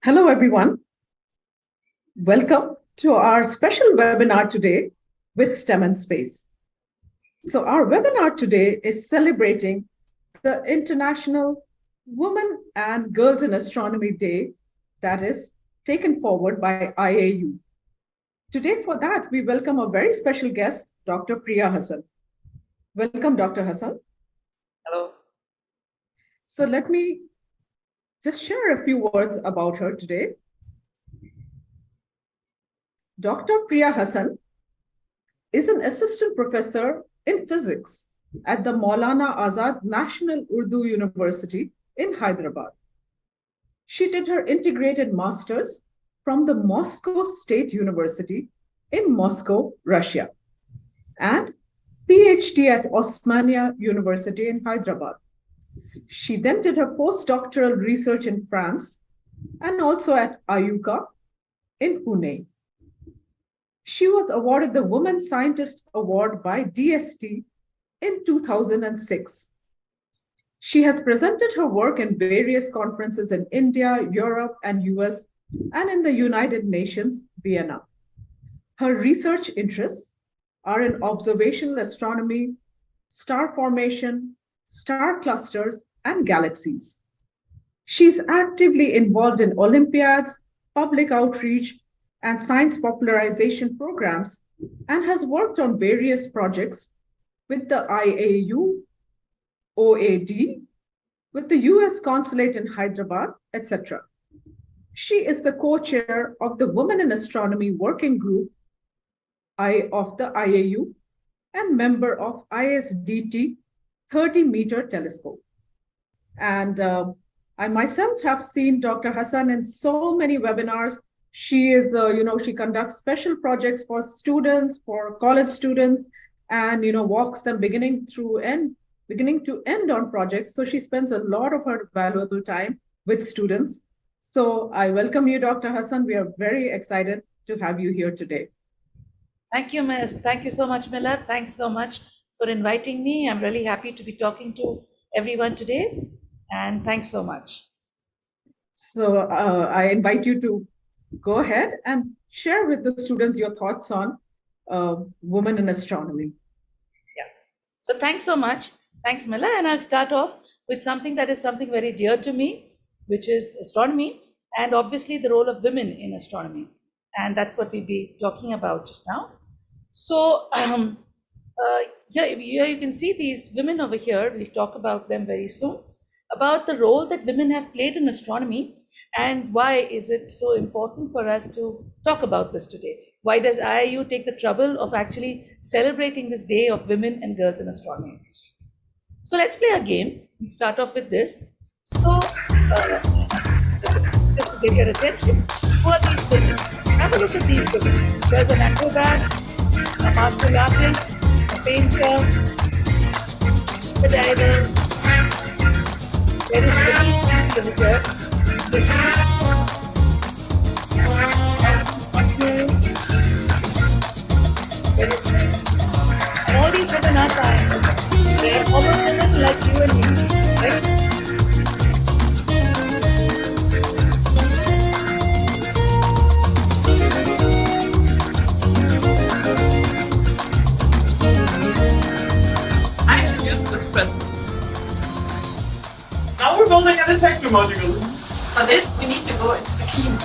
Hello, everyone. Welcome to our special webinar today with STEM&Space. So our webinar today is celebrating the International Women and Girls in Astronomy Day that is taken forward by IAU. Today for that, we welcome a very special guest, Dr. Priya Hasan. Welcome, Dr. Hasan. Hello. So let me just share a few words about her today. Dr. Priya Hasan is an assistant professor in physics at the Maulana Azad National Urdu University in Hyderabad. She did her integrated master's from the Moscow State University in Moscow, Russia, and PhD at Osmania University in Hyderabad. She then did her postdoctoral research in France and also at IAU in Pune. She was awarded the Women Scientist Award by DST in 2006. She has presented her work in various conferences in India, Europe, and US, and in the United Nations, Vienna. Her research interests are in observational astronomy, star formation, star clusters, and galaxies. She's actively involved in Olympiads, public outreach, and science popularization programs, and has worked on various projects with the IAU, OAD, with the US Consulate in Hyderabad, etc. She is the co-chair of the Women in Astronomy Working Group of the IAU and member of ISDT 30-meter telescope. And I myself have seen Dr. Hasan in so many webinars. She is, she conducts special projects for students, for college students, and, walks them beginning to end on projects. So she spends a lot of her valuable time with students. So I welcome you, Dr. Hasan. We are very excited to have you here today. Thank you, Miss. Thank you so much, Mila. Thanks so much for inviting me. I'm really happy to be talking to everyone today. And thanks so much. So I invite you to go ahead and share with the students your thoughts on women in astronomy. Yeah. So thanks so much. Thanks, Mila. And I'll start off with something that is something very dear to me, which is astronomy, and obviously the role of women in astronomy. And that's what we'll be talking about just now. So here you can see these women over here. We'll talk about them very soon, about the role that women have played in astronomy and why is it so important for us to talk about this today. Why does IAU take the trouble of actually celebrating this day of women and girls in astronomy? So let's play a game. We'll start off with this. So just to get your attention, who are these women? Have a look at these women. There's an acrobat, a martial artist, a painter, a diver. There is a little visitor. And all these women are scientists. They are almost women like you and me, right? Now we're building a detector module. For this, we need to go into the clean.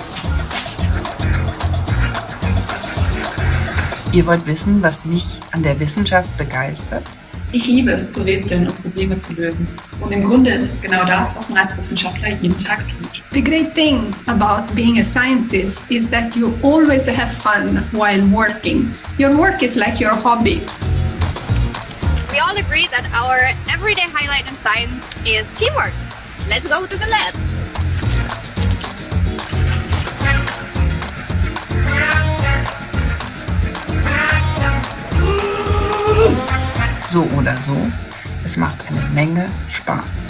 Ihr wollt wissen, was mich an der Wissenschaft begeistert? Ich liebe es, zu rätseln und Probleme zu lösen. Und im Grunde ist es genau das, was man als Wissenschaftler jeden Tag tut. The great thing about being a scientist is that you always have fun while working. Your work is like your hobby. We all agree that our everyday highlight in science is teamwork. Let's go to the labs. So oder so, es macht eine Menge Spaß.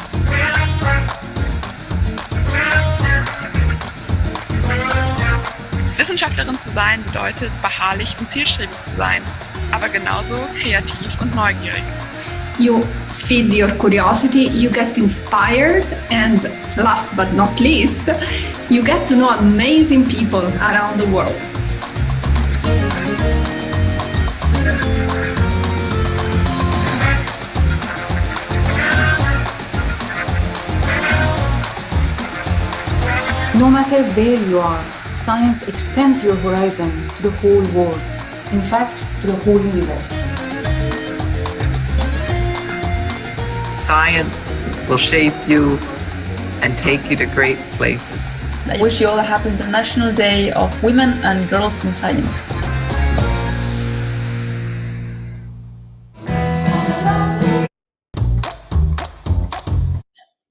Wissenschaftlerin zu sein bedeutet, beharrlich und zielstrebig zu sein, aber genauso kreativ und neugierig. You feed your curiosity, you get inspired, and last but not least, You get to know amazing people around the world. No matter where you are, science extends your horizon to the whole world, in fact, to the whole universe. Science will shape you and take you to great places. I wish you all a happy International Day of Women and Girls in Science.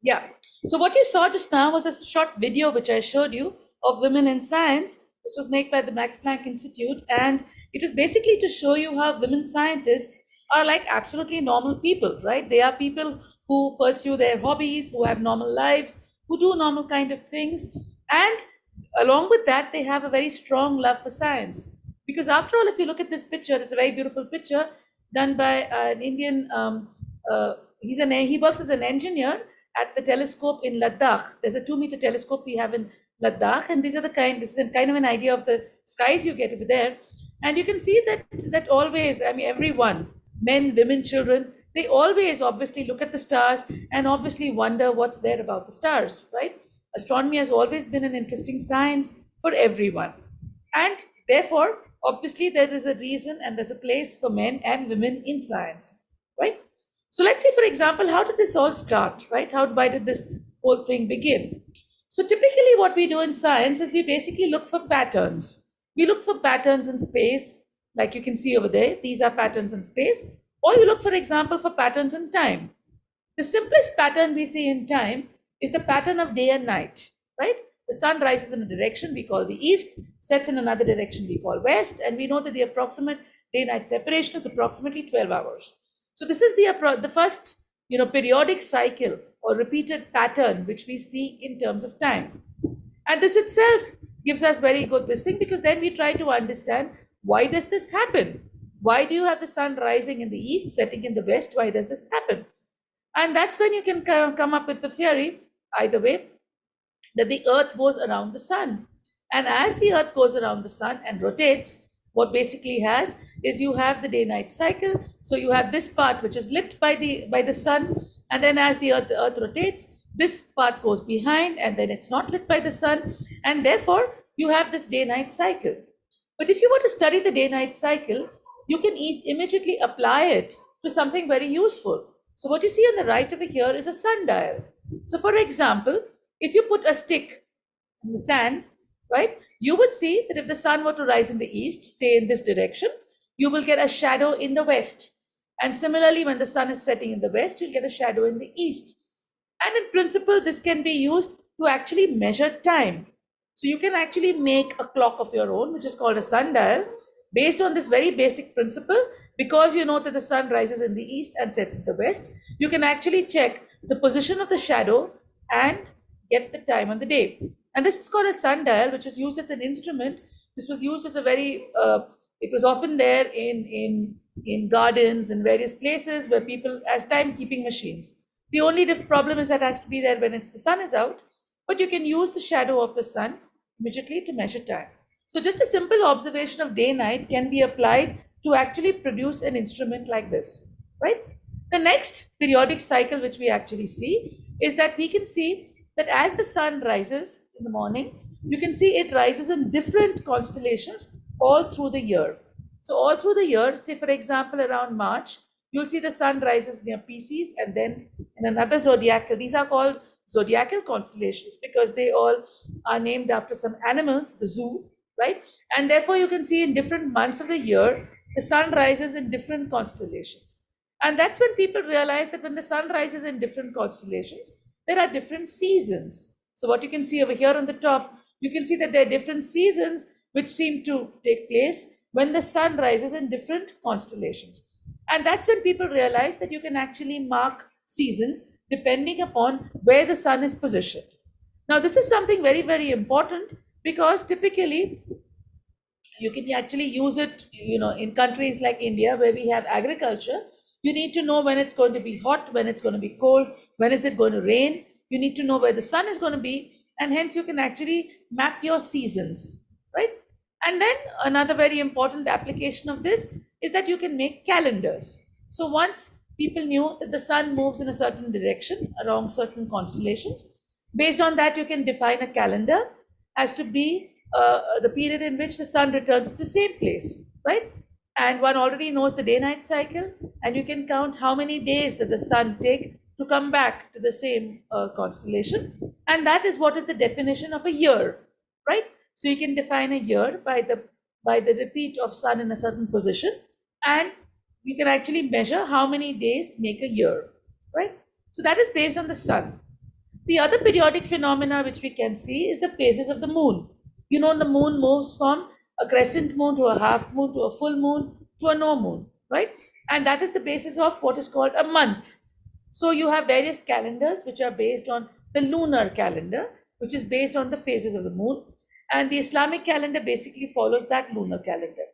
Yeah. So what you saw just now was a short video which I showed you of women in science. This was made by the Max Planck Institute, and it was basically to show you how women scientists are like absolutely normal people, right? They are people who pursue their hobbies, who have normal lives, who do normal kind of things. And along with that, they have a very strong love for science. Because after all, if you look at this picture, it's a very beautiful picture done by an Indian, he works as an engineer at the telescope in Ladakh. There's a 2-meter telescope we have in Ladakh, and this is kind of an idea of the skies you get over there. And you can see that always, I mean, everyone, men, women, children, they always obviously look at the stars and obviously wonder what's there about the stars, right? Astronomy has always been an interesting science for everyone. And therefore, obviously, there is a reason and there's a place for men and women in science, right? So let's see, for example, how did this all start, right? Why did this whole thing begin? So typically what we do in science is we basically look for patterns. We look for patterns in space, like you can see over there. These are patterns in space. Or you look, for example, for patterns in time. The simplest pattern we see in time is the pattern of day and night, right? The sun rises in a direction we call the east, sets in another direction we call west, and we know that the approximate day-night separation is approximately 12 hours. So this is the first, periodic cycle or repeated pattern which we see in terms of time. And this itself gives us very good this thing, because then we try to understand, why does this happen? Why do you have the sun rising in the east, setting in the west? Why does this happen? And that's when you can come up with the theory, either way, that the earth goes around the sun. And as the earth goes around the sun and rotates, what basically has is you have the day-night cycle. So you have this part which is lit by the sun, and then as the earth rotates, this part goes behind, and then it's not lit by the sun, and therefore you have this day-night cycle. But if you were to study the day-night cycle, you can immediately apply it to something very useful. So what you see on the right over here is a sundial. So for example, if you put a stick in the sand, right, you would see that if the sun were to rise in the east, say in this direction, you will get a shadow in the west. And similarly, when the sun is setting in the west, you'll get a shadow in the east. And in principle, this can be used to actually measure time. So you can actually make a clock of your own, which is called a sundial, based on this very basic principle. Because you know that the sun rises in the east and sets in the west, you can actually check the position of the shadow and get the time on the day. And this is called a sundial, which is used as an instrument. This was used as a very, it was often there in gardens and various places where people, as timekeeping machines. The only problem is that it has to be there when the sun is out, but you can use the shadow of the sun immediately to measure time. So just a simple observation of day-night can be applied to actually produce an instrument like this, right? The next periodic cycle which we actually see is that we can see that as the sun rises in the morning, you can see it rises in different constellations all through the year. So all through the year, say for example around March, you'll see the sun rises near Pisces, and then in another zodiacal, these are called zodiacal constellations because they all are named after some animals, the zoo, right? And therefore you can see in different months of the year, the sun rises in different constellations. And that's when people realize that when the sun rises in different constellations, there are different seasons. So what you can see over here on the top, you can see that there are different seasons which seem to take place when the sun rises in different constellations. And that's when people realize that you can actually mark seasons depending upon where the sun is positioned. Now, this is something very, very important because typically you can actually use it, in countries like India where we have agriculture. You need to know when it's going to be hot, when it's going to be cold, when is it going to rain. You need to know where the sun is going to be. and hence you can actually map your seasons, right? And then another very important application of this is that you can make calendars. So once people knew that the sun moves in a certain direction along certain constellations, based on that you can define a calendar as to be the period in which the sun returns to the same place, right? And one already knows the day-night cycle, and you can count how many days that the sun take to come back to the same constellation, and that is what is the definition of a year, right? So you can define a year by the repeat of sun in a certain position, and you can actually measure how many days make a year, right? So that is based on the sun. The other periodic phenomena which we can see is the phases of the moon. You know, the moon moves from a crescent moon to a half moon to a full moon to a no moon, right? And that is the basis of what is called a month. So you have various calendars which are based on the lunar calendar, which is based on the phases of the moon. And the Islamic calendar basically follows that lunar calendar.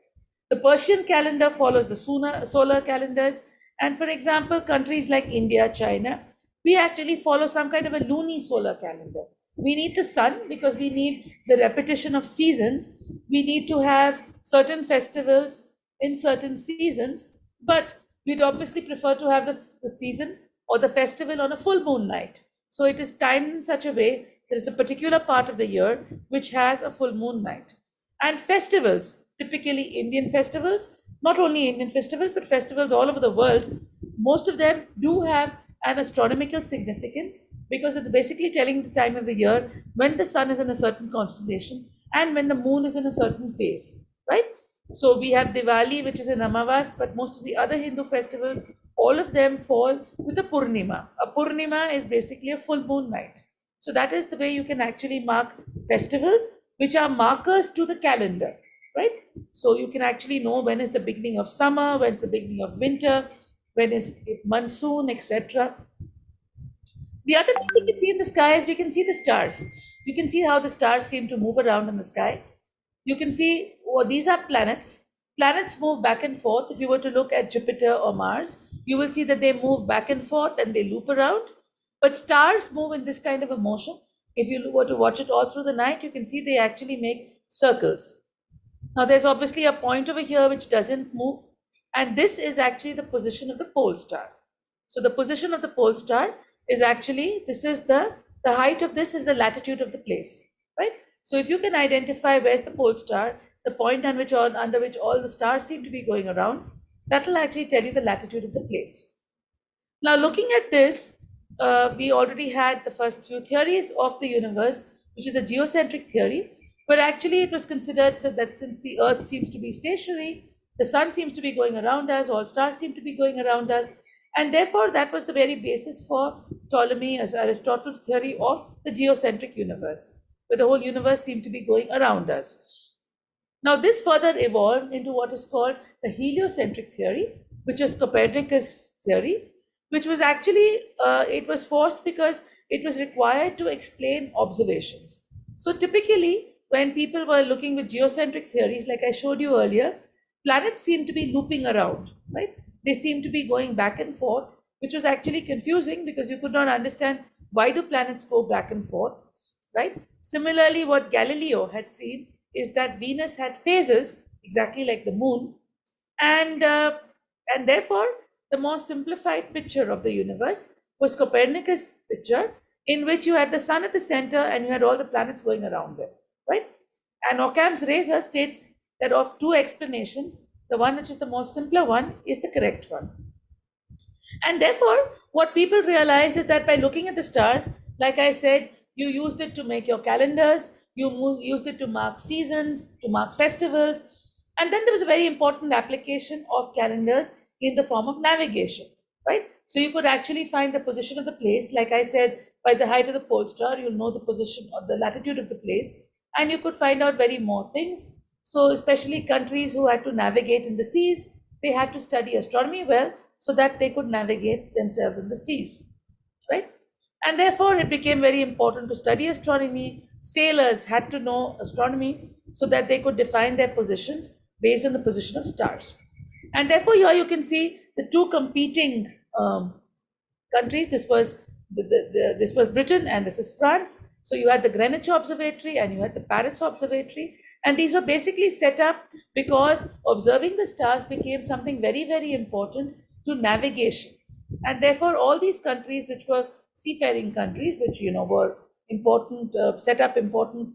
The Persian calendar follows the solar calendars. And for example, countries like India, China, we actually follow some kind of a luni-solar calendar. We need the sun because we need the repetition of seasons. We need to have certain festivals in certain seasons, but we'd obviously prefer to have the season or the festival on a full moon night. So it is timed in such a way that it's a particular part of the year which has a full moon night. And festivals, typically Indian festivals, not only Indian festivals, but festivals all over the world, most of them do have an astronomical significance because it's basically telling the time of the year when the sun is in a certain constellation and when the moon is in a certain phase, right? So we have Diwali, which is in Amavas, but most of the other Hindu festivals, all of them fall with a Purnima. A Purnima is basically a full moon night. So that is the way you can actually mark festivals, which are markers to the calendar, right? So you can actually know when is the beginning of summer, when is the beginning of winter, when is it monsoon, etc. The other thing we can see in the sky is we can see the stars. You can see how the stars seem to move around in the sky. You can see, these are planets. Planets move back and forth. If you were to look at Jupiter or Mars, you will see that they move back and forth and they loop around. But stars move in this kind of a motion. If you were to watch it all through the night, you can see they actually make circles. Now there's obviously a point over here which doesn't move, and this is actually the position of the pole star. So the position of the pole star is actually, this is the height of this is the latitude of the place, right? So if you can identify where's the pole star, the point under which all the stars seem to be going around, that will actually tell you the latitude of the place. Now looking at this, we already had the first few theories of the universe, which is the geocentric theory, but actually it was considered that since the earth seems to be stationary, the sun seems to be going around us, all stars seem to be going around us, and therefore that was the very basis for Ptolemy, as Aristotle's theory of the geocentric universe, where the whole universe seemed to be going around us. Now this further evolved into what is called the heliocentric theory, which is Copernicus' theory, which was actually, it was forced because it was required to explain observations. So typically, when people were looking with geocentric theories, like I showed you earlier, planets seem to be looping around, right? They seem to be going back and forth, which was actually confusing because you could not understand why do planets go back and forth, right? Similarly, what Galileo had seen is that Venus had phases, exactly like the moon, and therefore, the more simplified picture of the universe was Copernicus' picture, in which you had the sun at the center and you had all the planets going around it, right? And Occam's razor states that of two explanations, the one which is the most simpler one is the correct one. And therefore, what people realized is that by looking at the stars, like I said, you used it to make your calendars, you used it to mark seasons, to mark festivals, and then there was a very important application of calendars in the form of navigation, right? So you could actually find the position of the place. Like I said, by the height of the pole star, you'll know the position or the latitude of the place, and you could find out very more things. So especially countries who had to navigate in the seas, they had to study astronomy well so that they could navigate themselves in the seas, right? And therefore it became very important to study astronomy. Sailors had to know astronomy so that they could define their positions based on the position of stars. And therefore here you can see the two competing countries. This was Britain and this is France. So you had the Greenwich Observatory and you had the Paris Observatory. And these were basically set up because observing the stars became something very, very important to navigation. And therefore, all these countries, which were seafaring countries, which, were important, set up important,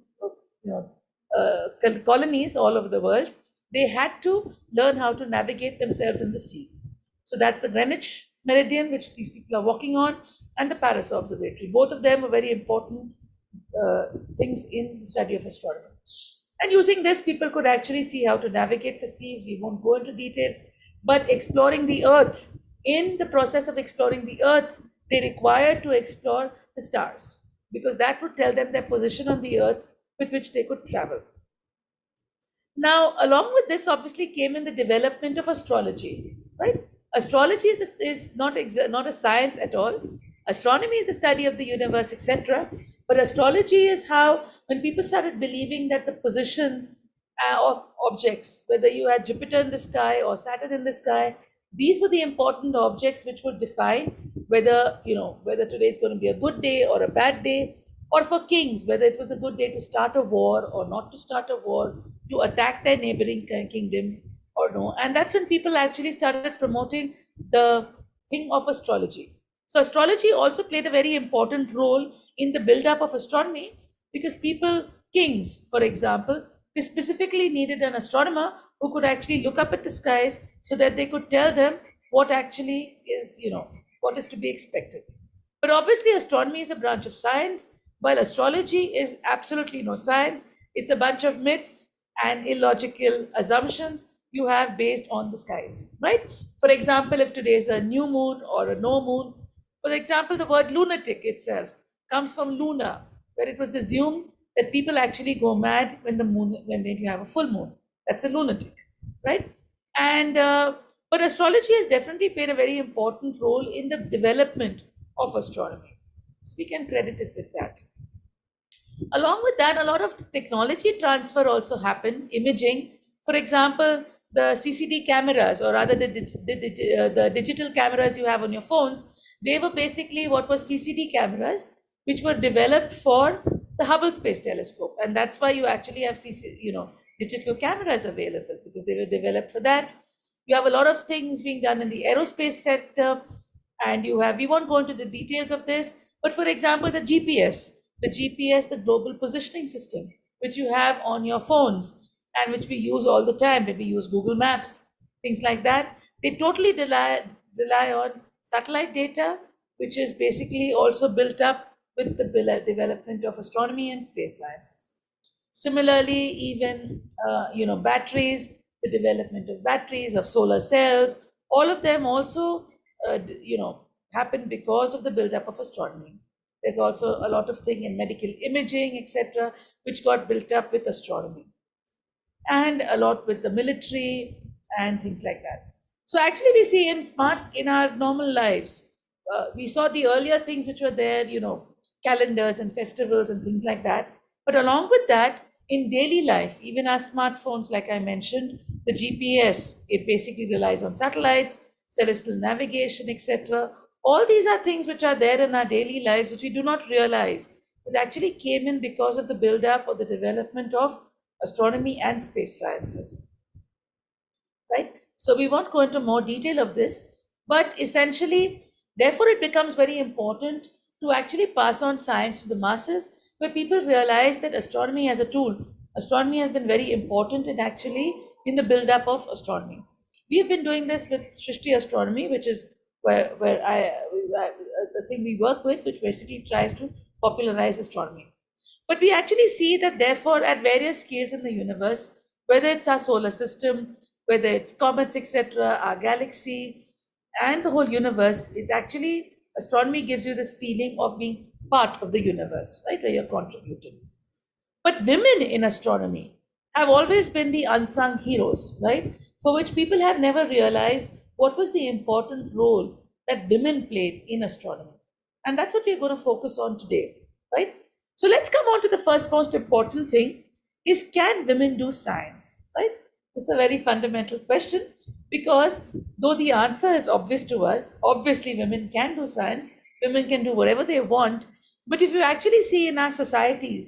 colonies all over the world, they had to learn how to navigate themselves in the sea. So that's the Greenwich Meridian, which these people are walking on, and the Paris Observatory. Both of them are very important things in the study of astronomy. And using this, people could actually see how to navigate the seas. We won't go into detail, but exploring the Earth, in the process of exploring the Earth, they required to explore the stars, because that would tell them their position on the Earth with which they could travel. Now, along with this, obviously came in the development of astrology, right? Astrology is not a science at all. Astronomy is the study of the universe, etc. But astrology is how, when people started believing that the position of objects, whether you had Jupiter in the sky or Saturn in the sky, these were the important objects which would define whether today is going to be a good day or a bad day, or for kings, whether it was a good day to start a war or not to start a war, to attack their neighboring kingdom or no. And that's when people actually started promoting the thing of astrology. So astrology also played a very important role in the build-up of astronomy, because kings, for example, they specifically needed an astronomer who could actually look up at the skies so that they could tell them what actually is, what is to be expected. But obviously astronomy is a branch of science, while astrology is absolutely no science. It's a bunch of myths and illogical assumptions you have based on the skies, right? For example, if today is a new moon or a no moon, for example, the word lunatic itself comes from luna, where it was assumed that people actually go mad when you have a full moon. That's a lunatic, right? And but astrology has definitely played a very important role in the development of astronomy. So we can credit it with that. Along with that, a lot of technology transfer also happened, imaging. For example, the CCD cameras, or rather the digital cameras you have on your phones, they were basically what was CCD cameras, which were developed for the Hubble Space Telescope. And that's why you actually have digital cameras available, because they were developed for that. You have a lot of things being done in the aerospace sector, and we won't go into the details of this, but for example, the GPS, the Global Positioning System, which you have on your phones and which we use all the time, when we use Google Maps, things like that, they totally rely on satellite data, which is basically also built up with the development of astronomy and space sciences. Similarly, even batteries, the development of batteries, of solar cells, all of them also happened because of the build-up of astronomy. There's also a lot of thing in medical imaging, etc., which got built up with astronomy, and a lot with the military and things like that. So actually we see in our normal lives, we saw the earlier things which were there, calendars and festivals and things like that. But along with that, in daily life, even our smartphones, like I mentioned, the GPS, it basically relies on satellites, celestial navigation, etc. All these are things which are there in our daily lives, which we do not realize. It actually came in because of the build-up or the development of astronomy and space sciences, right? So we won't go into more detail of this, but essentially, therefore, it becomes very important to actually pass on science to the masses, where people realize that astronomy as a tool, astronomy has been very important in the build-up of astronomy. We have been doing this with Shrishti Astronomy, which is where the thing we work with, which basically tries to popularize astronomy. But we actually see that, therefore, at various scales in the universe, whether it's our solar system, whether it's comets, etc., our galaxy, and the whole universe, astronomy gives you this feeling of being part of the universe, right, where you're contributing. But women in astronomy have always been the unsung heroes, right, for which people have never realized what was the important role that women played in astronomy. And that's what we're going to focus on today, right? So let's come on to the first most important thing, is can women do science, right? It's a very fundamental question, because though the answer is obvious to us, obviously women can do science, women can do whatever they want, But if you actually see in our societies,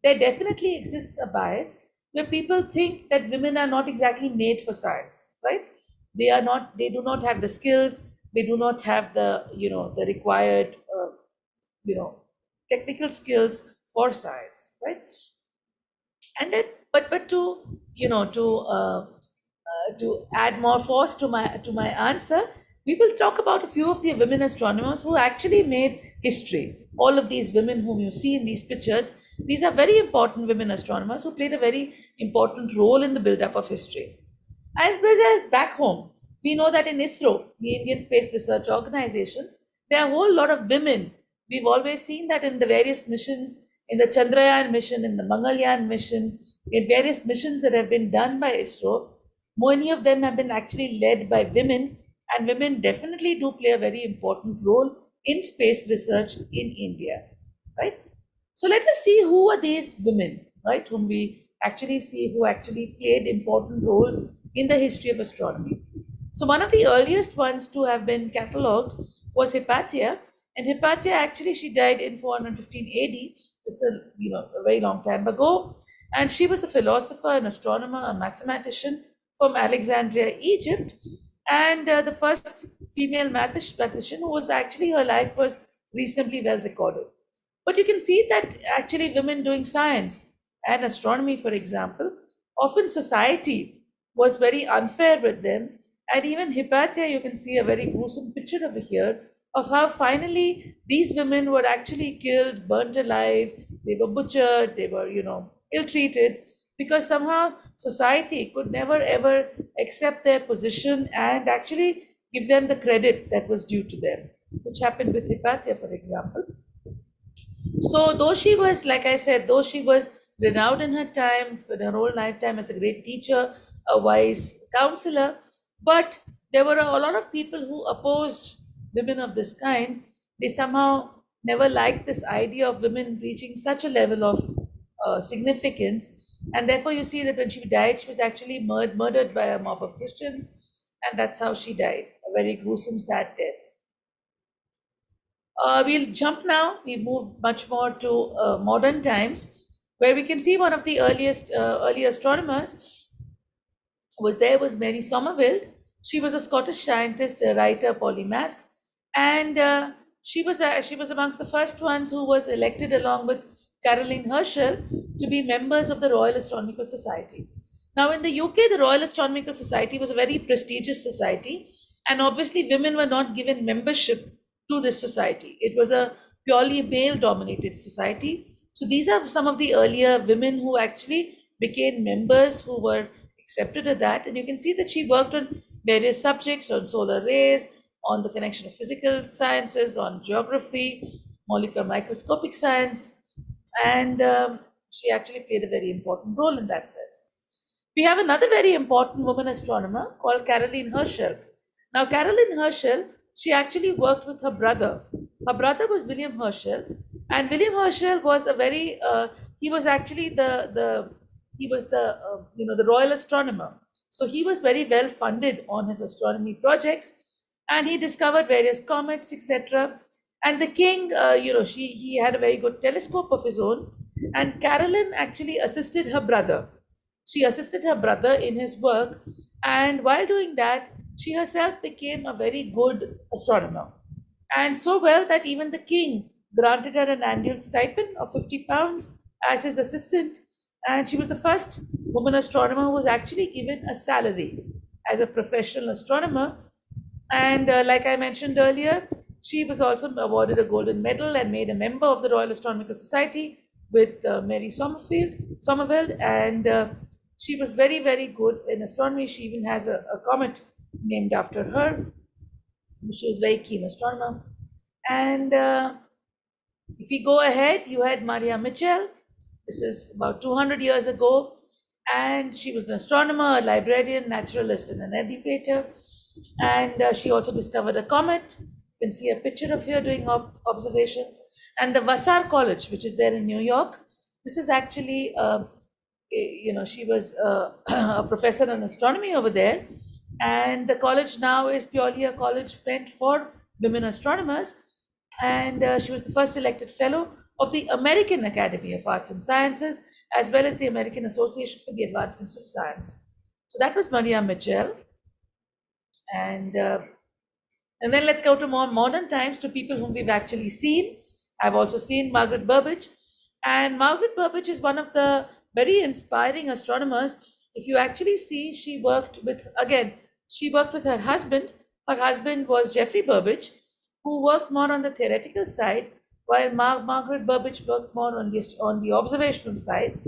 there definitely exists a bias where people think that women are not exactly made for science, right? They do not have the skills, they do not have the, the required, you know, technical skills for science, right? And then, but to, to add more force to my answer, we will talk about a few of the women astronomers who actually made history. All of these women whom you see in these pictures, these are very important women astronomers who played a very important role in the build-up of history. As well as back home, we know that in ISRO, the Indian Space Research Organization, there are a whole lot of women. We've always seen that in the various missions, in the Chandrayaan mission, in the Mangalyaan mission, in various missions that have been done by ISRO, many of them have been actually led by women, and women definitely do play a very important role in space research in India, right? So let us see who are these women, right, whom we actually see who actually played important roles in the history of astronomy. So one of the earliest ones to have been catalogued was Hypatia, and Hypatia actually she died in 415 AD. This is a very long time ago, and she was a philosopher, an astronomer, a mathematician from Alexandria, Egypt, and the first female mathematician who was actually her life was reasonably well recorded. But you can see that actually women doing science and astronomy, for example, often society was very unfair with them. And even Hypatia, you can see a very gruesome picture over here of how finally these women were actually killed, burnt alive, they were butchered, they were, ill-treated, because somehow society could never ever accept their position and actually give them the credit that was due to them, which happened with Hypatia, for example. So though she was, like I said, though she was renowned in her time, for her whole lifetime as a great teacher, a wise counselor, but there were a lot of people who opposed women of this kind. They somehow never liked this idea of women reaching such a level of significance. And therefore you see that when she died, she was actually murdered by a mob of Christians. And that's how she died, a very gruesome, sad death. We'll jump now, we move much more to modern times, where we can see one of the early astronomers was Mary Somerville. She was a Scottish scientist, a writer, polymath, and she was amongst the first ones who was elected along with Caroline Herschel to be members of the Royal Astronomical Society. Now in the UK, the Royal Astronomical Society was a very prestigious society, and obviously women were not given membership to this society. It was a purely male-dominated society. So these are some of the earlier women who actually became members, who were accepted at that. And you can see that she worked on various subjects, on solar rays, on the connection of physical sciences, on geography, molecular microscopic science, and she actually played a very important role in that sense. We have another very important woman astronomer called Caroline Herschel. Now, Caroline Herschel, she actually worked with her brother. Her brother was William Herschel, and William Herschel was a very he was actually the royal astronomer. So he was very well funded on his astronomy projects, and he discovered various comets, etc. And the king, he had a very good telescope of his own, and Caroline actually assisted her brother. She assisted her brother in his work, and while doing that, she herself became a very good astronomer, and so well that even the king granted her an annual stipend of £50 as his assistant, and she was the first woman astronomer who was actually given a salary as a professional astronomer. And like I mentioned earlier, she was also awarded a golden medal and made a member of the Royal Astronomical Society with Mary Somerville, and she was very, very good in astronomy. She even has a comet named after her. She was a very keen astronomer. And if we go ahead, you had Maria Mitchell. This is about 200 years ago. And she was an astronomer, a librarian, naturalist, and an educator. And she also discovered a comet. You can see a picture of her doing observations. And the Vassar College, which is there in New York, this is actually, she was a professor in astronomy over there. And the college now is purely a college meant for women astronomers. And she was the first elected fellow of the American Academy of Arts and Sciences, as well as the American Association for the Advancement of Science. So that was Maria Mitchell. And then let's go to more modern times, to people whom we've actually seen. I've also seen Margaret Burbidge. And Margaret Burbidge is one of the very inspiring astronomers. If you actually see, she worked with her husband. Her husband was Geoffrey Burbidge, who worked more on the theoretical side, while Margaret Burbidge worked more on the observational side.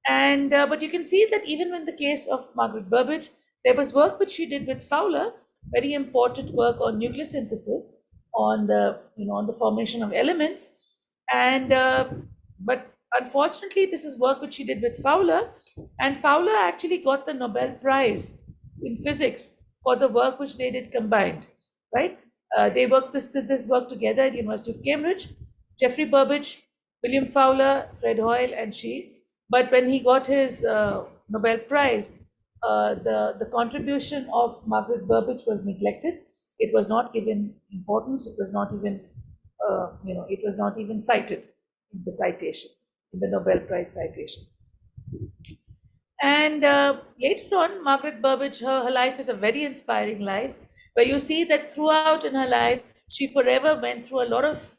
And but you can see that even in the case of Margaret Burbidge, there was work which she did with Fowler, very important work on nucleosynthesis, on the formation of elements. And but unfortunately, this is work which she did with Fowler, and Fowler actually got the Nobel Prize in physics for the work which they did combined, right? They worked this work together at University of Cambridge. Geoffrey Burbidge, William Fowler, Fred Hoyle, and she. But when he got his Nobel Prize, the contribution of Margaret Burbidge was neglected. It was not given importance. It was not even, it was not even cited in the citation, in the Nobel Prize citation. And later on, Margaret Burbidge, her life is a very inspiring life, where you see that throughout in her life, she forever went through a lot of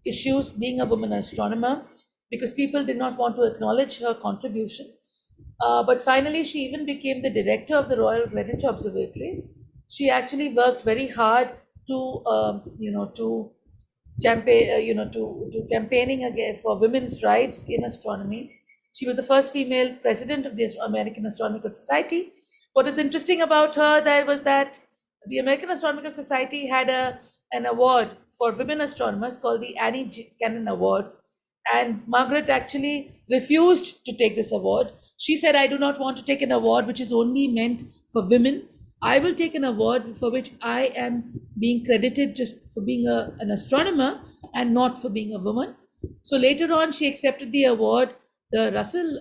issues being a woman astronomer, because people did not want to acknowledge her contribution. But finally, she even became the director of the Royal Greenwich Observatory. She actually worked very hard to campaigning again for women's rights in astronomy. She was the first female president of the American Astronomical Society. What is interesting about her was that the American Astronomical Society had an award for women astronomers called the Annie Cannon Award. And Margaret actually refused to take this award. She said, I do not want to take an award which is only meant for women. I will take an award for which I am being credited just for being an astronomer and not for being a woman. So later on, she accepted the award, the Russell,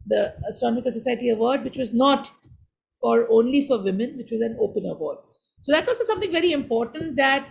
the Astronomical Society Award, which was not only for women, which was an open award. So that's also something very important, that,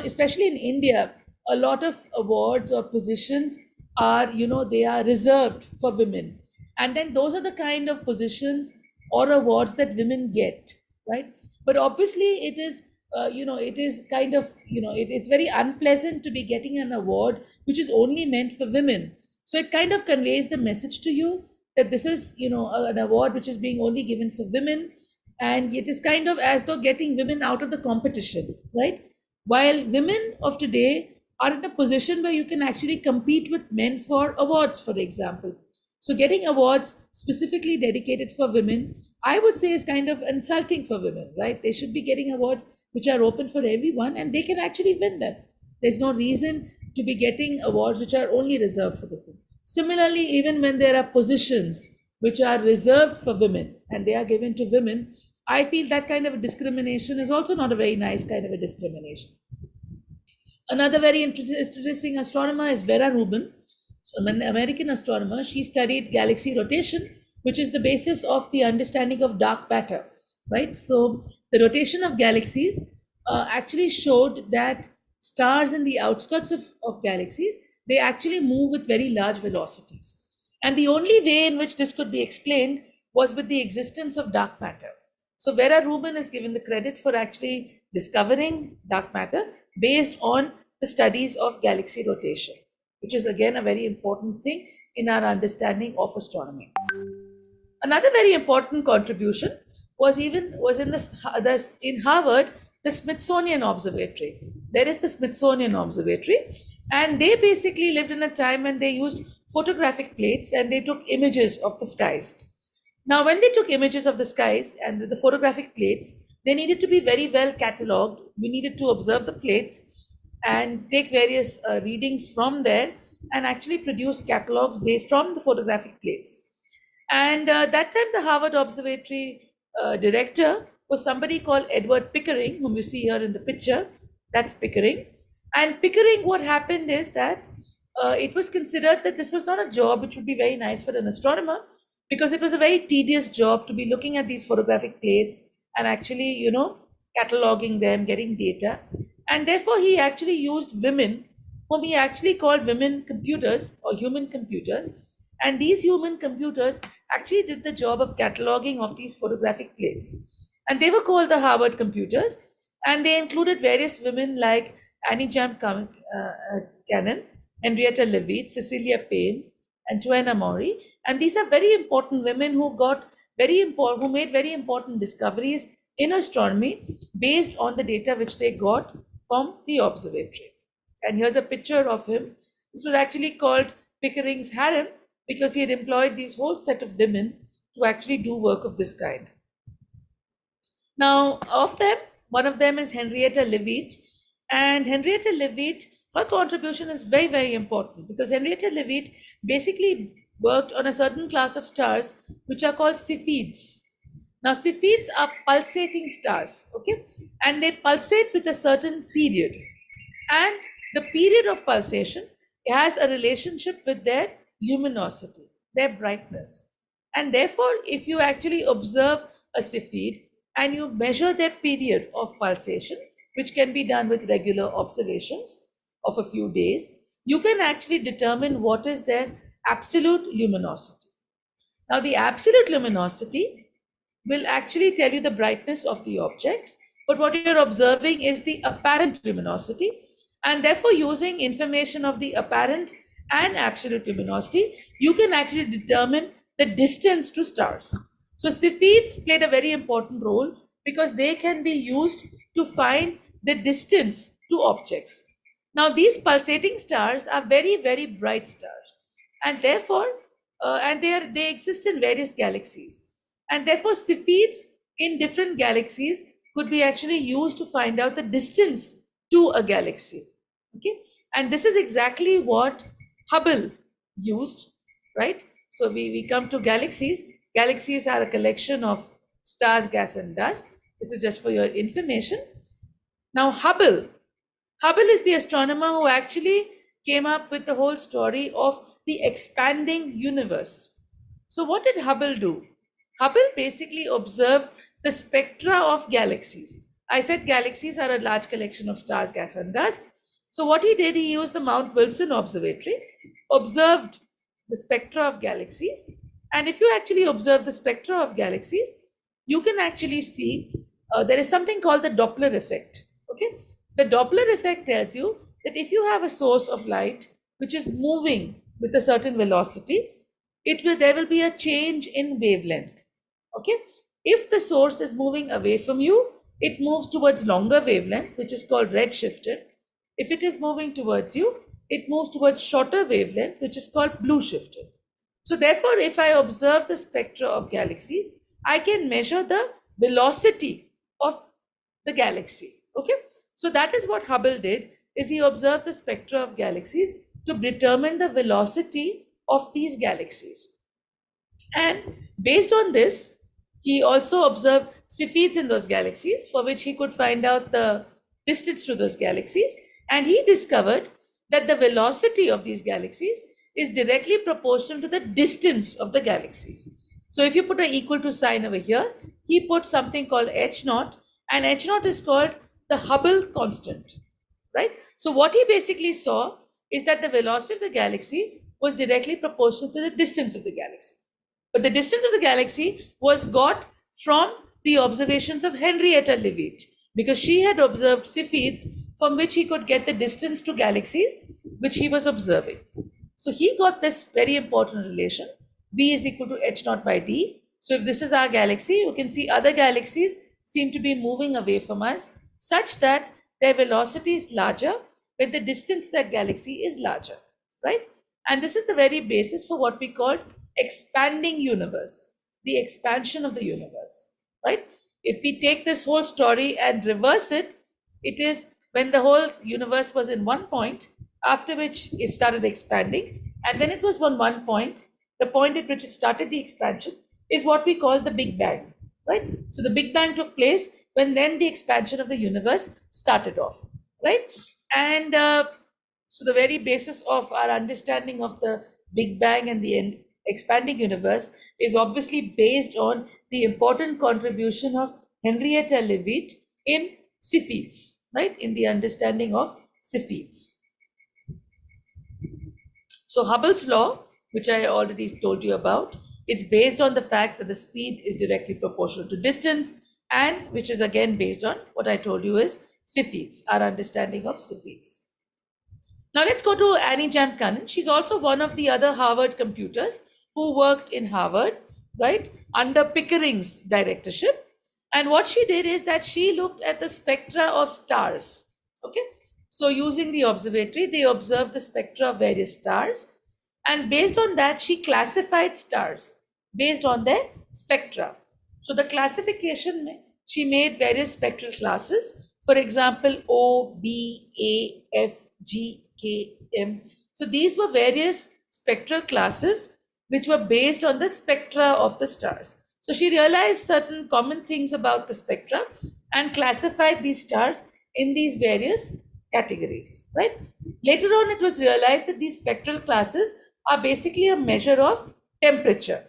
especially in India, a lot of awards or positions are, they are reserved for women. And then those are the kind of positions or awards that women get, right? But obviously it is, it is kind of, it's very unpleasant to be getting an award which is only meant for women. So it kind of conveys the message to you that this is, an award which is being only given for women. And it is kind of as though getting women out of the competition, right? While women of today are in a position where you can actually compete with men for awards, for example. So getting awards specifically dedicated for women, I would say, is kind of insulting for women, right? They should be getting awards which are open for everyone, and they can actually win them. There's no reason to be getting awards which are only reserved for this thing. Similarly, even when there are positions which are reserved for women and they are given to women, I feel that kind of a discrimination is also not a very nice kind of a discrimination. Another very interesting astronomer is Vera Rubin. So an American astronomer. She studied galaxy rotation, which is the basis of the understanding of dark matter, right? So the rotation of galaxies actually showed that stars in the outskirts of galaxies, they actually move with very large velocities. And the only way in which this could be explained was with the existence of dark matter. So Vera Rubin is given the credit for actually discovering dark matter based on the studies of galaxy rotation, which is again a very important thing in our understanding of astronomy. Another very important contribution was in Harvard, the Smithsonian Observatory. There is the Smithsonian Observatory, and they basically lived in a time when they used photographic plates and they took images of the skies. Now, when they took images of the skies and the photographic plates, they needed to be very well catalogued. We needed to observe the plates and take various readings from there and actually produce catalogs based from the photographic plates. And that time, the Harvard Observatory director was somebody called Edward Pickering, whom you see here in the picture. That's Pickering. And Pickering, what happened is that it was considered that this was not a job which would be very nice for an astronomer, because it was a very tedious job to be looking at these photographic plates and actually, cataloging them, getting data. And therefore, he actually used women whom he actually called women computers or human computers. And these human computers actually did the job of cataloging of these photographic plates. And they were called the Harvard computers. And they included various women like Annie Jam Cannon, Henrietta Leavitt, Cecilia Payne, and Joanna Maury. And these are very important women who made very important discoveries in astronomy based on the data which they got from the observatory. And here's a picture of him. This was actually called Pickering's harem because he had employed these whole set of women to actually do work of this kind. Now, of them, one of them is Henrietta Leavitt. And Henrietta Leavitt, her contribution is very, very important because Henrietta Leavitt basically worked on a certain class of stars which are called Cepheids. Now, Cepheids are pulsating stars, okay? And they pulsate with a certain period. And the period of pulsation has a relationship with their luminosity, their brightness. And therefore, if you actually observe a Cepheid and you measure their period of pulsation, which can be done with regular observations of a few days, you can actually determine what is their absolute luminosity. Now, the absolute luminosity will actually tell you the brightness of the object, but what you're observing is the apparent luminosity, and therefore using information of the apparent and absolute luminosity, you can actually determine the distance to stars. So Cepheids played a very important role because they can be used to find the distance to objects. Now these pulsating stars are very, very bright stars, and therefore, they exist in various galaxies. And therefore Cepheids in different galaxies could be actually used to find out the distance to a galaxy. Okay, and this is exactly what Hubble used, right? So we come to galaxies. Galaxies are a collection of stars, gas, and dust. This is just for your information. Now Hubble is the astronomer who actually came up with the whole story of the expanding universe. So what did Hubble do? Hubble basically observed the spectra of galaxies. I said galaxies are a large collection of stars, gas, and dust. So what he did, he used the Mount Wilson Observatory, observed the spectra of galaxies. And if you actually observe the spectra of galaxies, you can actually see there is something called the Doppler effect. Okay, the Doppler effect tells you that if you have a source of light which is moving with a certain velocity, there will be a change in wavelength. Okay, if the source is moving away from you, it moves towards longer wavelength, which is called redshifted. If it is moving towards you, it moves towards shorter wavelength, which is called blue shifted. So therefore, if I observe the spectra of galaxies, I can measure the velocity of the galaxy. Okay, so that is what Hubble did, is he observed the spectra of galaxies to determine the velocity of these galaxies. And based on this, he also observed Cepheids in those galaxies, for which he could find out the distance to those galaxies. And he discovered that the velocity of these galaxies is directly proportional to the distance of the galaxies. So if you put an equal to sign over here, he put something called h naught, and h naught is called the Hubble constant, right? So what he basically saw is that the velocity of the galaxy was directly proportional to the distance of the galaxy. But the distance of the galaxy was got from the observations of Henrietta Leavitt, because she had observed Cepheids from which he could get the distance to galaxies which he was observing. So he got this very important relation, B is equal to h naught by d. So if this is our galaxy, you can see other galaxies seem to be moving away from us such that their velocity is larger when the distance to that galaxy is larger, right? And this is the very basis for what we call expanding universe, the expansion of the universe, right? If we take this whole story and reverse it, it is when the whole universe was in one point, after which it started expanding. And when it was on one point, the point at which it started the expansion is what we call the Big Bang, right? So the Big Bang took place when then the expansion of the universe started off, right? And so the very basis of our understanding of the Big Bang and the expanding universe is obviously based on the important contribution of Henrietta Leavitt in Cepheids, right? In the understanding of Cepheids. So Hubble's law, which I already told you about, it's based on the fact that the speed is directly proportional to distance, and which is again based on what I told you is Cepheids, our understanding of Cepheids. Now let's go to Annie Jam Cannon. She's also one of the other Harvard computers who worked in Harvard, right, under Pickering's directorship. And what she did is that she looked at the spectra of stars. Okay, so using the observatory, they observed the spectra of various stars. And based on that, she classified stars based on their spectra. So the classification, she made various spectral classes. For example, O, B, A, F, G, K, M. So these were various spectral classes which were based on the spectra of the stars. So she realized certain common things about the spectra and classified these stars in these various categories, right? Later on, it was realized that these spectral classes are basically a measure of temperature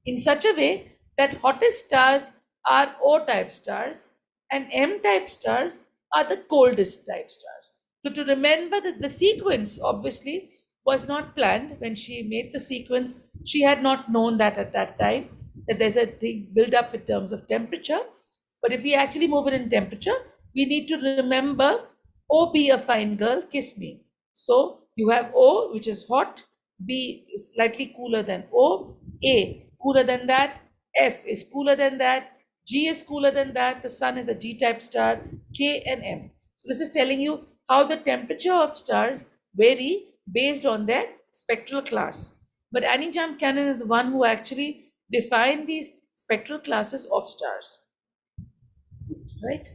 in such a way that hottest stars are O-type stars and M-type stars are the coldest type stars. So to remember that the sequence obviously was not planned when she made the sequence. She had not known that at that time, that there's a thing built up in terms of temperature. But if we actually move it in temperature, we need to remember O, be a fine girl, kiss me. So you have O, which is hot, B is slightly cooler than O, A cooler than that, F is cooler than that, G is cooler than that, the sun is a G-type star, K and M. So this is telling you how the temperature of stars vary based on their spectral class. But Annie Jam Cannon is the one who actually defined these spectral classes of stars, right?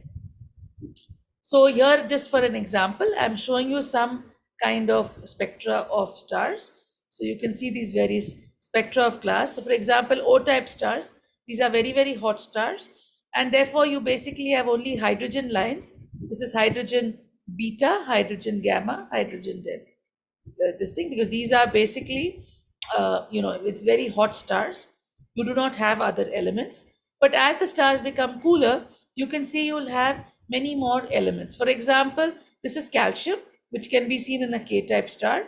So here, just for an example, I'm showing you some kind of spectra of stars. So you can see these various spectra of class. So for example, O-type stars, these are very, very hot stars. And therefore, you basically have only hydrogen lines. This is hydrogen beta, hydrogen gamma, hydrogen delta. This thing, because these are basically, it's very hot stars. You do not have other elements. But as the stars become cooler, you can see you'll have many more elements. For example, this is calcium, which can be seen in a K-type star.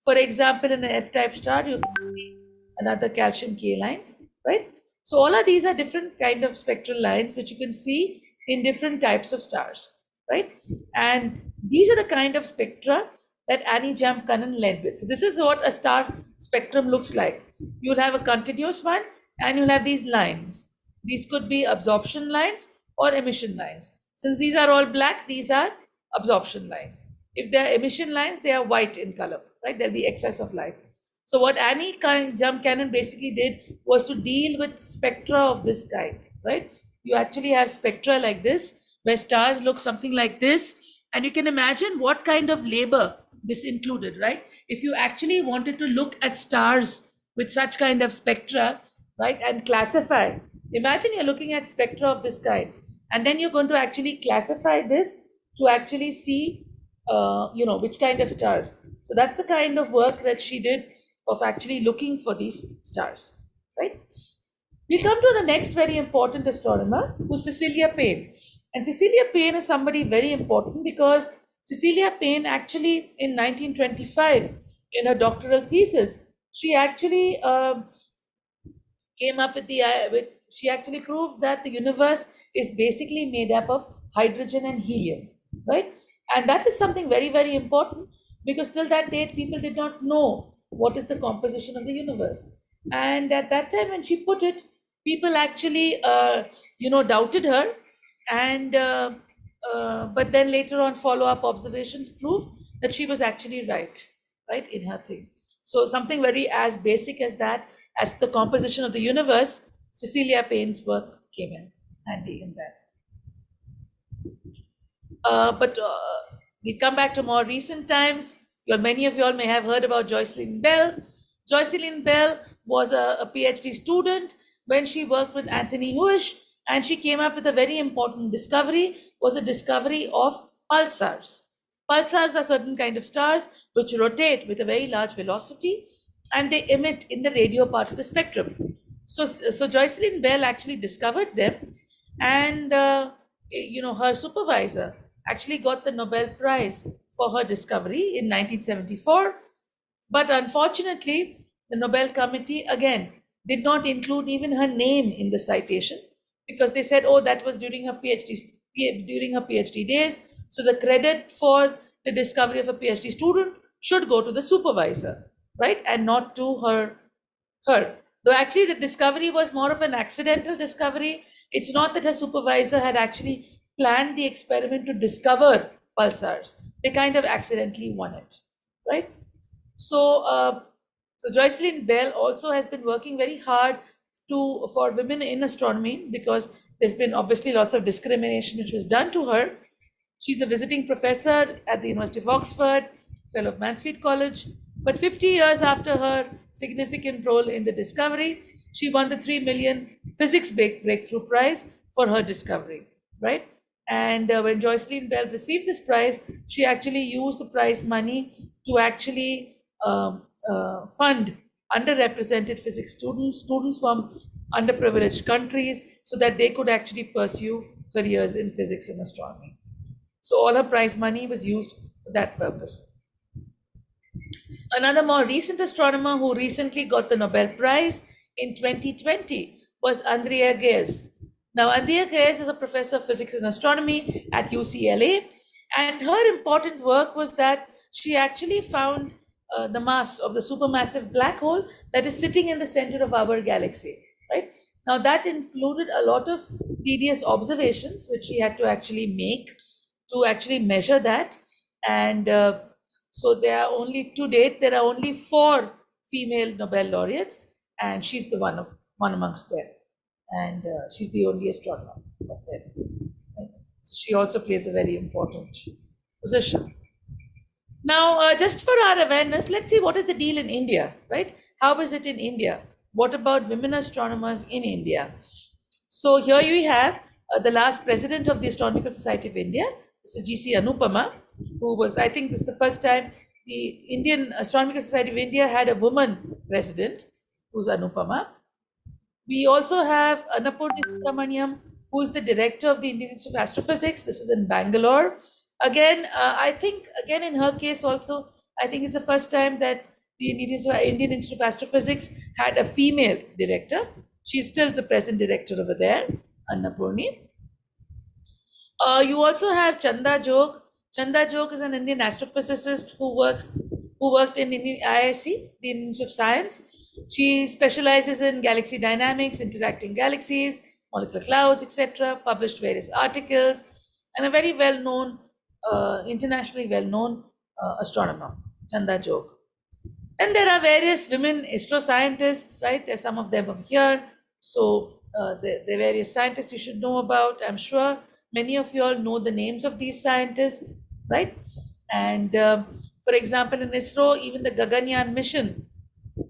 For example, in an F-type star, you can see another calcium K lines, right? So all of these are different kind of spectral lines, which you can see in different types of stars, right? And these are the kind of spectra that Annie Jam Cannon led with. So this is what a star spectrum looks like. You'll have a continuous one and you'll have these lines. These could be absorption lines or emission lines. Since these are all black, these are absorption lines. If they are emission lines, they are white in color, right? There'll be excess of light. So what Annie Jam Cannon basically did was to deal with spectra of this kind, right? You actually have spectra like this, where stars look something like this. And you can imagine what kind of labor this included, right? If you actually wanted to look at stars with such kind of spectra, right, and classify, imagine you're looking at spectra of this kind, and then you're going to actually classify this to actually see, which kind of stars. So that's the kind of work that she did of actually looking for these stars, right? We come to the next very important astronomer, who's Cecilia Payne. And Cecilia Payne is somebody very important because Cecilia Payne actually in 1925, in her doctoral thesis, she actually came up with she actually proved that the universe is basically made up of hydrogen and helium, right? And that is something very, very important because till that date, people did not know what is the composition of the universe. And at that time, when she put it, people actually, doubted her. And but then later on, follow-up observations proved that she was actually right in her thing. So something very as basic as that, as the composition of the universe, Cecilia Payne's work came in handy in that. But we come back to more recent times. Many of you all may have heard about Jocelyn Bell. Jocelyn Bell was a PhD student when she worked with Anthony Hewish, and she came up with a very important discovery, was a discovery of pulsars. Pulsars are certain kind of stars which rotate with a very large velocity, and they emit in the radio part of the spectrum. So Jocelyn Bell actually discovered them, and her supervisor actually got the Nobel Prize for her discovery in 1974. But unfortunately, the Nobel Committee again did not include even her name in the citation, because they said, oh, that was during her PhD days. So the credit for the discovery of a PhD student should go to the supervisor, right, and not to her. Though actually the discovery was more of an accidental discovery. It's not that her supervisor had actually planned the experiment to discover pulsars. They kind of accidentally won it, right? So Joycelyn Bell also has been working very hard for women in astronomy, because there's been obviously lots of discrimination which was done to her. She's a visiting professor at the University of Oxford, fellow of Mansfield College. But 50 years after her significant role in the discovery, she won the 3 million Physics Breakthrough Prize for her discovery, right? And when Joycelyn Bell received this prize, she actually used the prize money to actually fund underrepresented physics students from underprivileged countries, so that they could actually pursue careers in physics and astronomy. So all her prize money was used for that purpose. Another more recent astronomer who recently got the Nobel Prize in 2020 was Andrea Ghez. Now, Andrea Ghez is a professor of physics and astronomy at UCLA, and her important work was that she actually found the mass of the supermassive black hole that is sitting in the center of our galaxy, right? Now, that included a lot of tedious observations, which she had to actually make to actually measure that. And so to date, there are only 4 female Nobel laureates, and she's the one amongst them. And she's the only astronomer of them. Right? So she also plays a very important position. Now, just for our awareness, let's see what is the deal in India, right? How is it in India? What about women astronomers in India? So here we have the last president of the Astronomical Society of India, this is G.C. Anupama, who was, I think this is the first time the Indian Astronomical Society of India had a woman president, who's Anupama. We also have Annapurna Subramaniam, who is the director of the Indian Institute of Astrophysics. This is in Bangalore. Again, I think, in her case also, I think it's the first time that the Indian Institute of Astrophysics had a female director. She's still the present director over there, Annapurni. You also have Chanda Jog. Chanda Jog is an Indian astrophysicist who worked in Indian IISc, the Indian Institute of Science. She specializes in galaxy dynamics, interacting galaxies, molecular clouds, etc. Published various articles, and a very well-known, internationally well-known astronomer, Chanda Jog. And there are various women astroscientists, right? There's some of them over here. So the various scientists you should know about. I'm sure many of you all know the names of these scientists, right? And for example, in ISRO, even the Gaganyaan mission,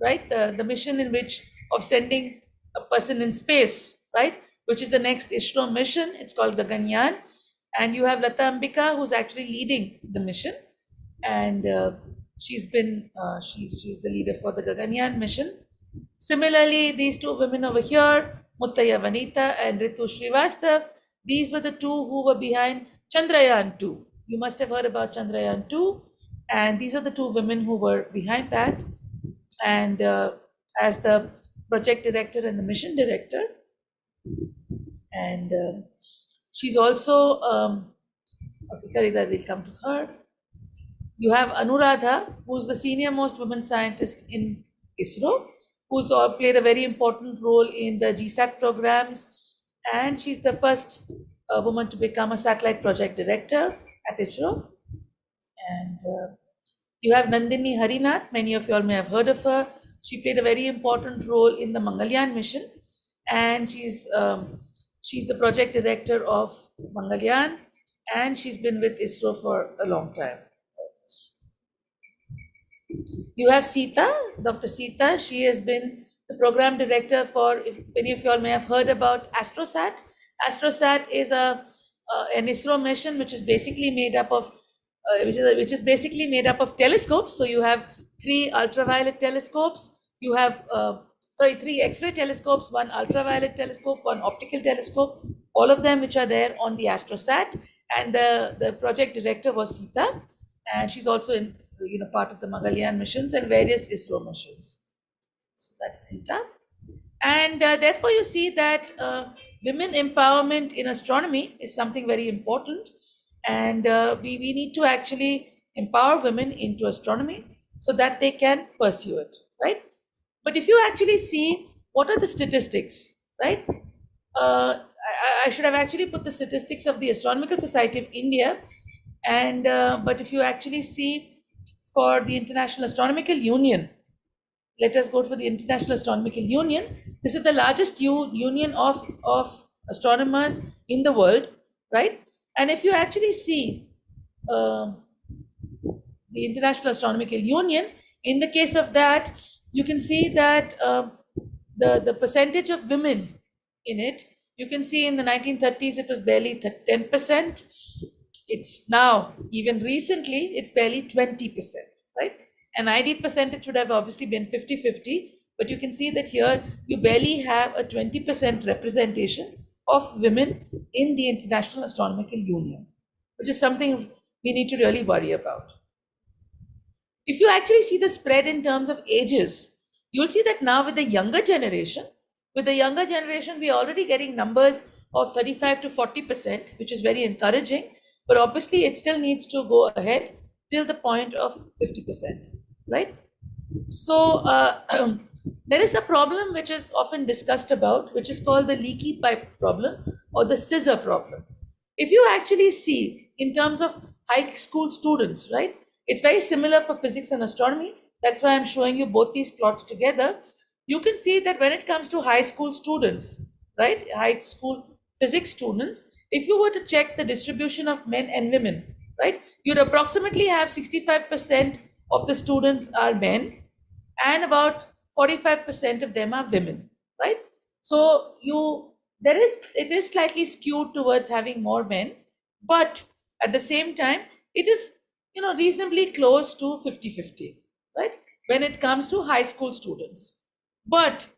right? The mission of sending a person in space, right? Which is the next ISRO mission. It's called Gaganyaan. And you have Lata Ambika, who's actually leading the mission. And she's the leader for the Gaganyaan mission. Similarly, these 2 women over here, Muttaya Vanita and Ritu Srivastav, these were the 2 who were behind Chandrayaan 2. You must have heard about Chandrayaan 2. And these are the 2 women who were behind that. And as the project director and the mission director. And she's also, okay, Karida, we'll come to her. You have Anuradha, who's the senior most woman scientist in ISRO, who's played a very important role in the GSAT programs. And she's the first woman to become a satellite project director at ISRO. And you have Nandini Harinath. Many of you all may have heard of her. She played a very important role in the Mangalyaan mission. And she's the project director of Mangalyaan. And she's been with ISRO for a long time. You have Sita, Dr. Sita. She has been the program director for, if many of you all may have heard about AstroSat. AstroSat is an ISRO mission which is basically made up of telescopes. So you have 3 ultraviolet telescopes. You have 3 X-ray telescopes, 1 ultraviolet telescope, 1 optical telescope. All of them which are there on the AstroSat. And the project director was Sita, and she's also part of the Mangalyaan missions and various ISRO missions. So that's Sita. And therefore, you see that women empowerment in astronomy is something very important. And we need to actually empower women into astronomy so that they can pursue it, right? But if you actually see what are the statistics, right? I should have actually put the statistics of the Astronomical Society of India. And but if you actually see for the International Astronomical Union, let us go for the International Astronomical Union. This is the largest union of astronomers in the world, right? And if you actually see the International Astronomical Union, in the case of that, you can see that the percentage of women in it, you can see in the 1930s it was barely 10%. It's now, even recently, it's barely 20%, right? An ideal percentage would have obviously been 50-50, but you can see that here you barely have a 20% representation of women in the International Astronomical Union, which is something we need to really worry about. If you actually see the spread in terms of ages, you'll see that now with the younger generation, we're already getting numbers of 35 to 40%, which is very encouraging, but obviously it still needs to go ahead till the point of 50%, right? So there is a problem which is often discussed about, which is called the leaky pipe problem or the scissor problem. If you actually see in terms of high school students, right, it's very similar for physics and astronomy. That's why I'm showing you both these plots together. You can see that when it comes to high school students, right, high school physics students, if you were to check the distribution of men and women, right, you'd approximately have 65% of the students are men and about 45% of them are women, right? So it is slightly skewed towards having more men, but at the same time, it is reasonably close to 50-50, right? When it comes to high school students. But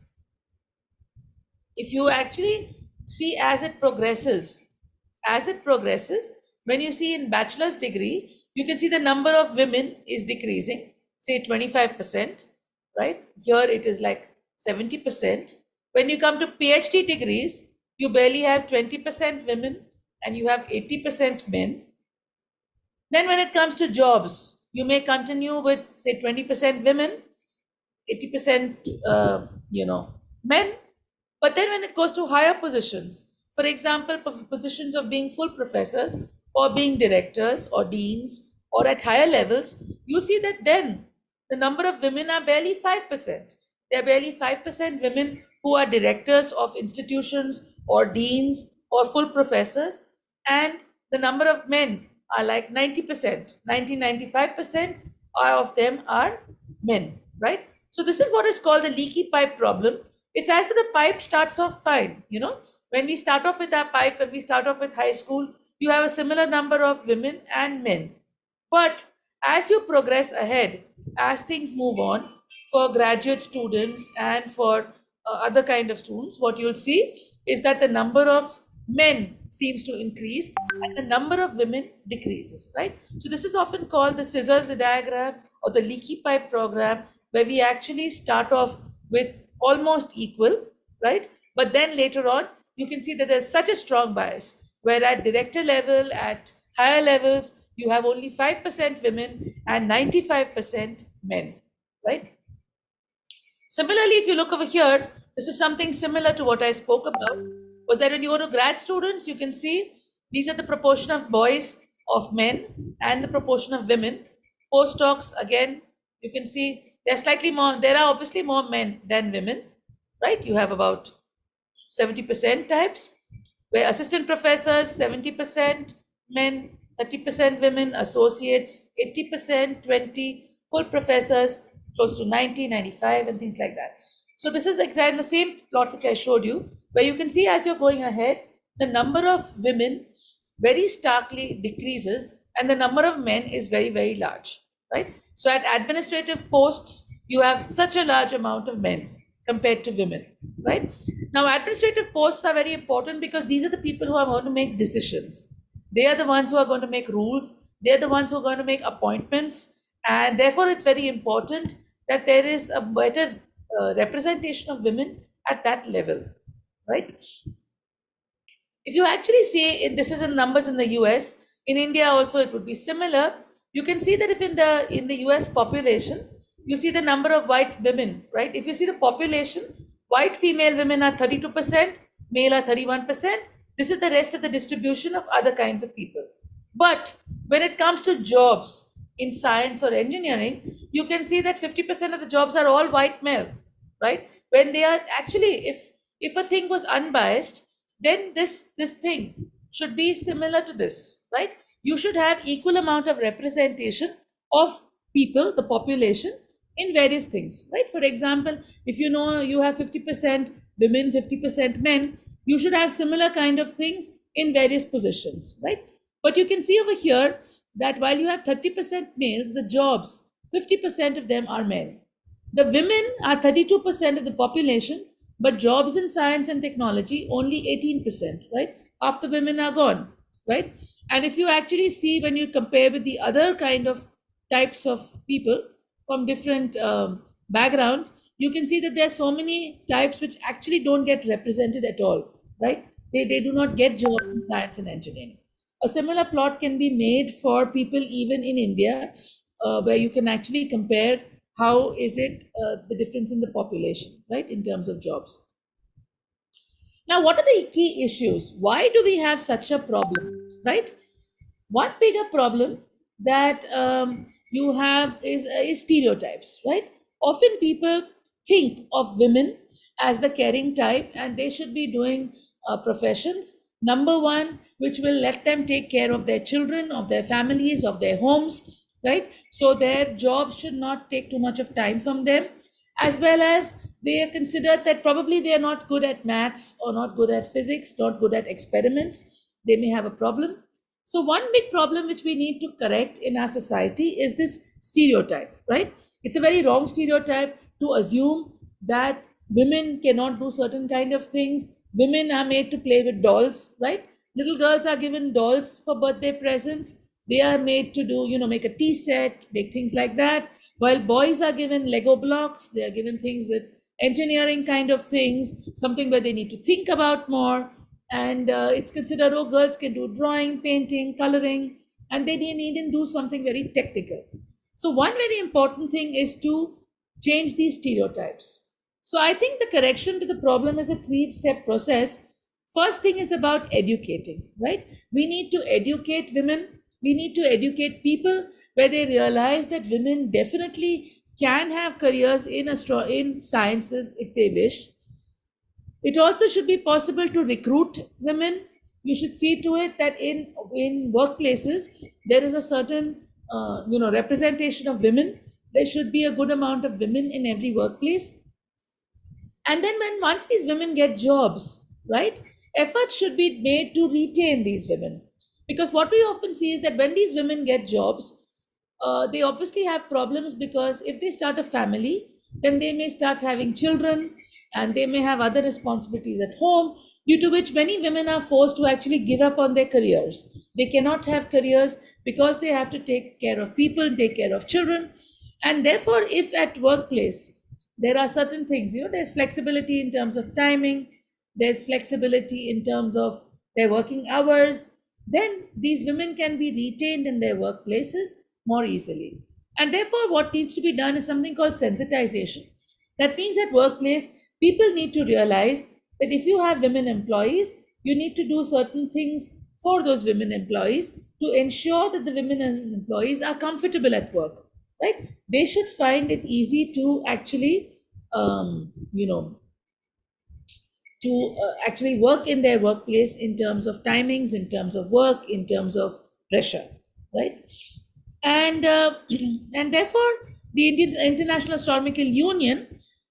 if you actually see as it progresses, when you see in bachelor's degree, you can see the number of women is decreasing, say 25%, right? Here it is like 70%. When you come to PhD degrees, you barely have 20% women and you have 80% men. Then when it comes to jobs, you may continue with say 20% women, 80% men. But then when it goes to higher positions, for example, positions of being full professors or being directors or deans or at higher levels, you see that then the number of women are barely 5%. There are barely 5% women who are directors of institutions or deans or full professors, and the number of men are like 90%, 95% of them are men, right? So this is what is called the leaky pipe problem. It's as though the pipe starts off fine, when we start off with our pipe, when we start off with high school, you have a similar number of women and men. But as you progress ahead, as things move on for graduate students and for other kind of students, what you'll see is that the number of men seems to increase and the number of women decreases, right? So this is often called the scissors diagram or the leaky pipe program, where we actually start off with almost equal, right? But then later on, you can see that there's such a strong bias, where at director level, at higher levels, you have only 5% women and 95% men, right? Similarly, if you look over here, this is something similar to what I spoke about, was that when you go to grad students, you can see these are the proportion of boys, of men, and the proportion of women. Postdocs, again, you can see they're slightly more, there are obviously more men than women, right? You have about 70% types, where assistant professors, 70% men, 30% women, associates, 80%, 20, full professors, close to 90, 95, and things like that. So this is exactly the same plot which I showed you, where you can see as you're going ahead, the number of women very starkly decreases and the number of men is very, very large, right? So at administrative posts, you have such a large amount of men compared to women, right? Now, administrative posts are very important because these are the people who are going to make decisions. They are the ones who are going to make rules. They're the ones who are going to make appointments. And therefore, it's very important that there is a better representation of women at that level, right? If you actually see, this is in numbers in the US, in India also it would be similar. You can see that if in the US population, you see the number of white women, right? If you see the population, white female women are 32%, male are 31%. This is the rest of the distribution of other kinds of people. But when it comes to jobs in science or engineering, you can see that 50% of the jobs are all white male, right? When they are actually, if a thing was unbiased, then this thing should be similar to this, right? You should have equal amount of representation of people, the population, in various things, right? For example, if you know you have 50% women, 50% men, you should have similar kind of things in various positions, right? But you can see over here that while you have 30% males, the jobs, 50% of them are men. The women are 32% of the population, but jobs in science and technology, only 18%, right? Half the women are gone, right? And if you actually see, when you compare with the other kind of types of people from different backgrounds, you can see that there are so many types which actually don't get represented at all, right? They do not get jobs in science and engineering. A similar plot can be made for people even in India, where you can actually compare how is it the difference in the population, right, in terms of jobs. Now, what are the key issues? Why do we have such a problem, right? One bigger problem that you have is stereotypes, right? Often people think of women as the caring type, and they should be doing professions, number one, which will let them take care of their children, of their families, of their homes, right? So their jobs should not take too much of time from them, as well as they are considered that probably they are not good at maths or not good at physics, not good at experiments. They may have a problem. So one big problem which we need to correct in our society is this stereotype, right? It's a very wrong stereotype to assume that women cannot do certain kind of things. Women are made to play with dolls, right? Little girls are given dolls for birthday presents. They are made to do, make a tea set, make things like that. While boys are given Lego blocks, they are given things with engineering kind of things, something where they need to think about more. And it's considered, oh, girls can do drawing, painting, coloring, and they need to do something very technical. So one very important thing is to change these stereotypes. So I think the correction to the problem is a 3-step process. First thing is about educating, right? We need to educate women. We need to educate people where they realize that women definitely can have careers in sciences if they wish. It also should be possible to recruit women. You should see to it that in workplaces, there is a certain representation of women. There should be a good amount of women in every workplace. And then once these women get jobs, right, efforts should be made to retain these women. Because what we often see is that when these women get jobs, they obviously have problems, because if they start a family, then they may start having children and they may have other responsibilities at home, due to which many women are forced to actually give up on their careers. They cannot have careers because they have to take care of people, take care of children. And therefore, if at workplace, there are certain things, there's flexibility in terms of timing, there's flexibility in terms of their working hours, then these women can be retained in their workplaces more easily. And therefore, what needs to be done is something called sensitization. That means at workplace, people need to realize that if you have women employees, you need to do certain things for those women employees to ensure that the women employees are comfortable at work, right? They should find it easy to actually, actually work in their workplace in terms of timings, in terms of work, in terms of pressure, right? And therefore, the International Astronomical Union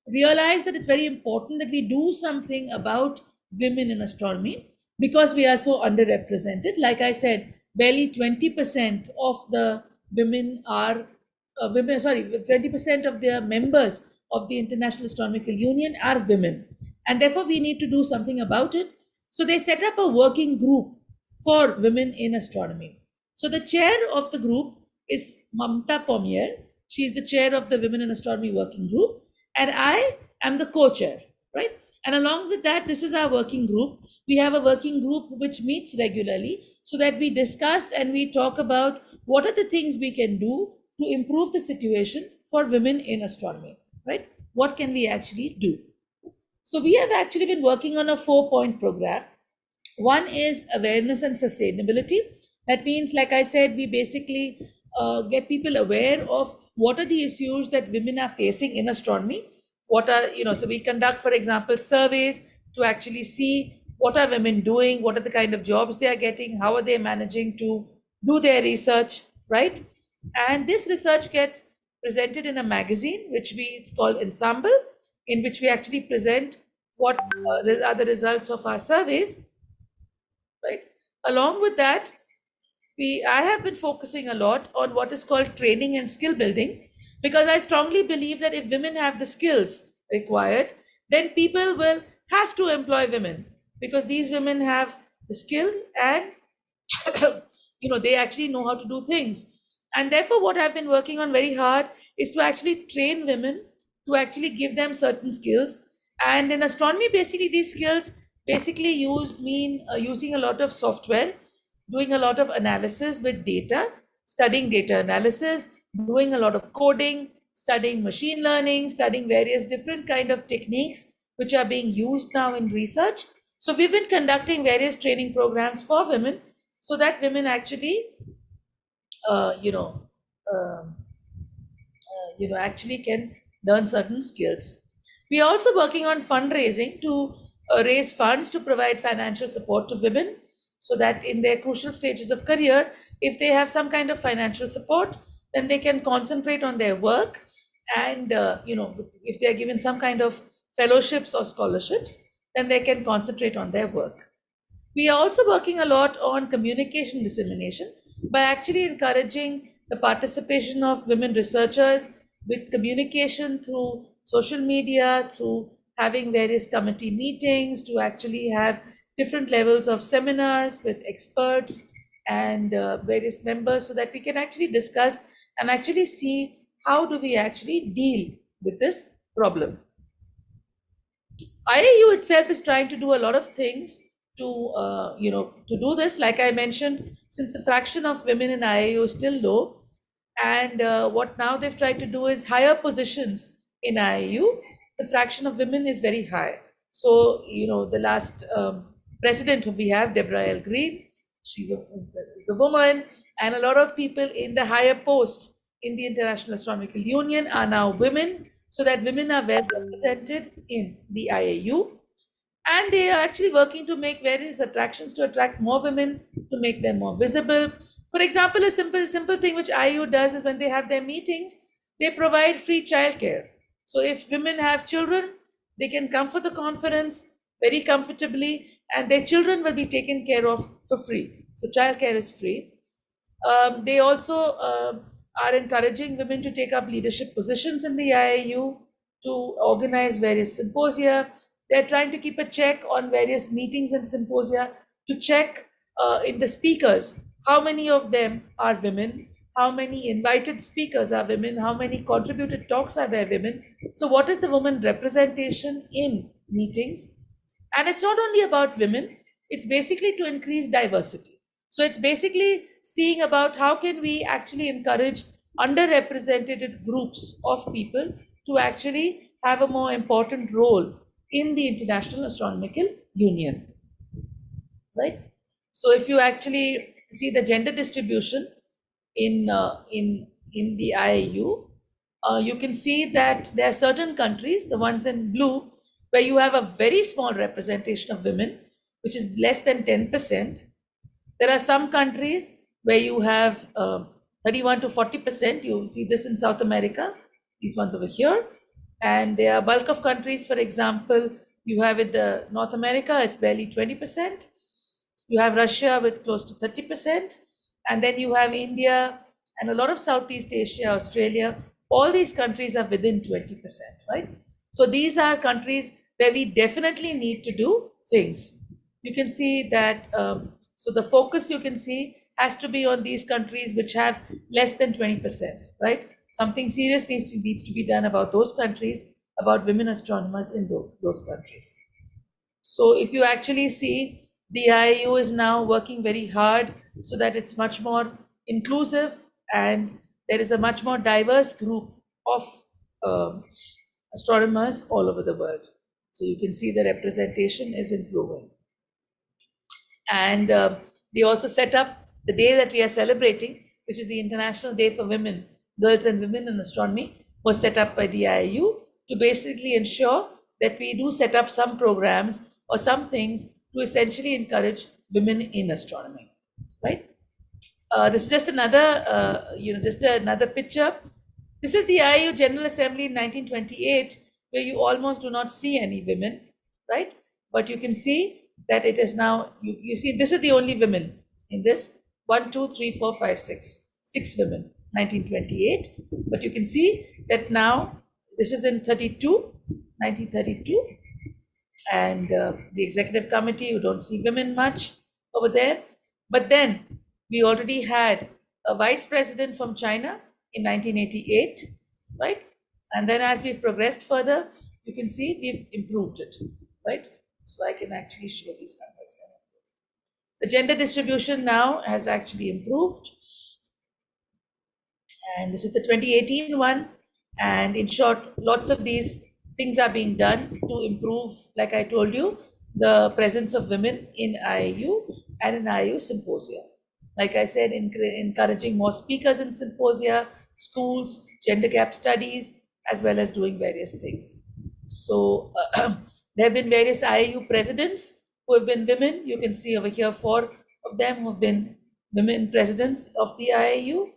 realized that it's very important that we do something about women in astronomy, because we are so underrepresented. Like I said, barely 20% of the women are 20% of the members of the International Astronomical Union are women. And therefore, we need to do something about it. So they set up a working group for women in astronomy. So the chair of the group is Mamta Pomier. She's the chair of the Women in Astronomy Working Group, and I am the co-chair, right? And along with that, this is our working group. We have a working group which meets regularly so that we discuss and we talk about what are the things we can do to improve the situation for women in astronomy, right? What can we actually do? So we have actually been working on a 4-point program. One is awareness and sustainability. That means, like I said, we basically get people aware of what are the issues that women are facing in astronomy. What are, so we conduct, for example, surveys to actually see what are women doing, what are the kind of jobs they are getting, how are they managing to do their research, right? And this research gets presented in a magazine, it's called Ensemble, in which we actually present what are the results of our surveys, right? Along with that, I have been focusing a lot on what is called training and skill building, because I strongly believe that if women have the skills required, then people will have to employ women, because these women have the skill and they actually know how to do things. And therefore, what I've been working on very hard is to actually train women, to actually give them certain skills. And in astronomy, basically, these skills basically using a lot of software, doing a lot of analysis with data, studying data analysis, doing a lot of coding, studying machine learning, studying various different kind of techniques which are being used now in research. So we've been conducting various training programs for women so that women actually, actually can learn certain skills. We are also working on fundraising to raise funds to provide financial support to women, so that in their crucial stages of career, if they have some kind of financial support, then they can concentrate on their work. And, if they are given some kind of fellowships or scholarships, then they can concentrate on their work. We are also working a lot on communication dissemination by actually encouraging the participation of women researchers with communication through social media, through having various committee meetings, to actually have different levels of seminars with experts and various members, so that we can actually discuss and actually see how do we actually deal with this problem. IAU itself is trying to do a lot of things to do this. Like I mentioned, since the fraction of women in IAU is still low, and what now they've tried to do is higher positions in IAU, the fraction of women is very high. So, the last president who we have, Deborah L. Green, she's a woman, and a lot of people in the higher posts in the International Astronomical Union are now women, so that women are well represented in the IAU. And they are actually working to make various attractions to attract more women, to make them more visible. For example, a simple thing which IAU does is when they have their meetings, they provide free childcare. So if women have children, they can come for the conference very comfortably, and their children will be taken care of for free. So childcare is free. They also are encouraging women to take up leadership positions in the IAU, to organize various symposia. They're trying to keep a check on various meetings and symposia, to check in the speakers, how many of them are women, how many invited speakers are women, how many contributed talks are by women. So what is the woman representation in meetings? And it's not only about women, it's basically to increase diversity. So it's basically seeing about how can we actually encourage underrepresented groups of people to actually have a more important role in the International Astronomical Union, right? So if you actually see the gender distribution in the IAU, you can see that there are certain countries, the ones in blue, where you have a very small representation of women, which is less than 10%. There are some countries where you have 31 to 40%. You see this in South America, these ones over here. And there are bulk of countries, for example, you have in the North America, it's barely 20%. You have Russia with close to 30%. And then you have India and a lot of Southeast Asia, Australia. All these countries are within 20%, right? So these are countries where we definitely need to do things. You can see that, so the focus you can see has to be on these countries which have less than 20%, right? Something serious needs to be done about those countries, about women astronomers in those countries. So if you actually see, the IAU is now working very hard so that it's much more inclusive and there is a much more diverse group of astronomers all over the world. So you can see the representation is improving. And they also set up the day that we are celebrating, which is the International Day for Women, Girls and Women in Astronomy, was set up by the IAU to basically ensure that we do set up some programs or some things to essentially encourage women in astronomy, right? This is just another, just another picture. This is the IAU General Assembly in 1928, where you almost do not see any women, right? But you can see that it is now, you see, this is the only women in this, 1, 2, 3, 4, 5, 6, 6 women, 1928. But you can see that now, this is in 1932, and the executive committee, you don't see women much over there. But then we already had a vice president from China in 1988, right? And then as we've progressed further, you can see we've improved it, right? So I can actually show these numbers. The gender distribution now has actually improved. And this is the 2018 one. And in short, lots of these things are being done to improve, like I told you, the presence of women in IAU and in IAU symposia. Like I said, encouraging more speakers in symposia, schools, gender gap studies, as well as doing various things. So there have been various IAU presidents who have been women. You can see over here 4 of them who have been women presidents of the IAU,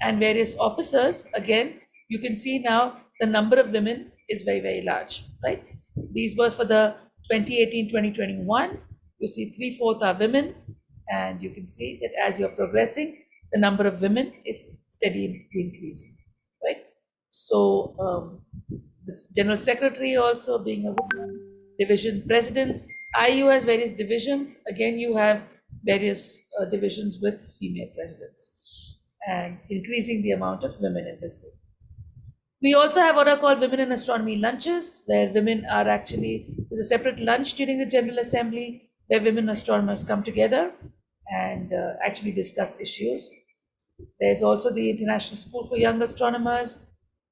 and various officers. Again, you can see now the number of women is very, very large, right? These were for the 2018-2021. You see 3/4 are women, and you can see that as you're progressing, the number of women is steadily increasing, right? So the General Secretary also being a woman, division presidents. IU has various divisions. Again, you have various divisions with female presidents, and increasing the amount of women in this thing. We also have what are called Women in Astronomy lunches, where women are actually, there's a separate lunch during the General Assembly, where women astronomers come together and actually discuss issues. There's also the International School for Young Astronomers,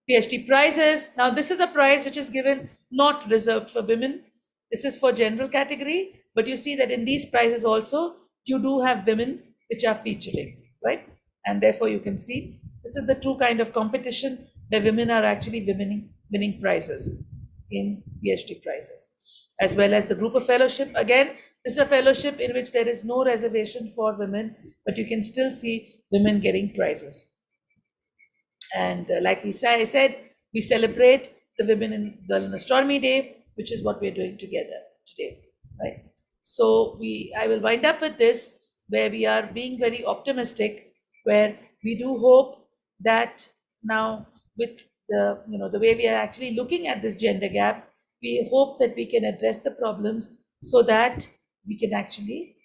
PhD prizes. Now, this is a prize which is given, not reserved for women. This is for general category, but you see that in these prizes also, you do have women which are featuring, right? And therefore, you can see this is the true kind of competition where women are actually winning prizes in PhD prizes, as well as the group of fellowship. Again, this is a fellowship in which there is no reservation for women, but you can still see women getting prizes. And like I said, we celebrate the Women in Girl in Astronomy Day, which is what we're doing together today, right? So I will wind up with this, where we are being very optimistic, where we do hope that now with the way we are actually looking at this gender gap, we hope that we can address the problems so that we can actually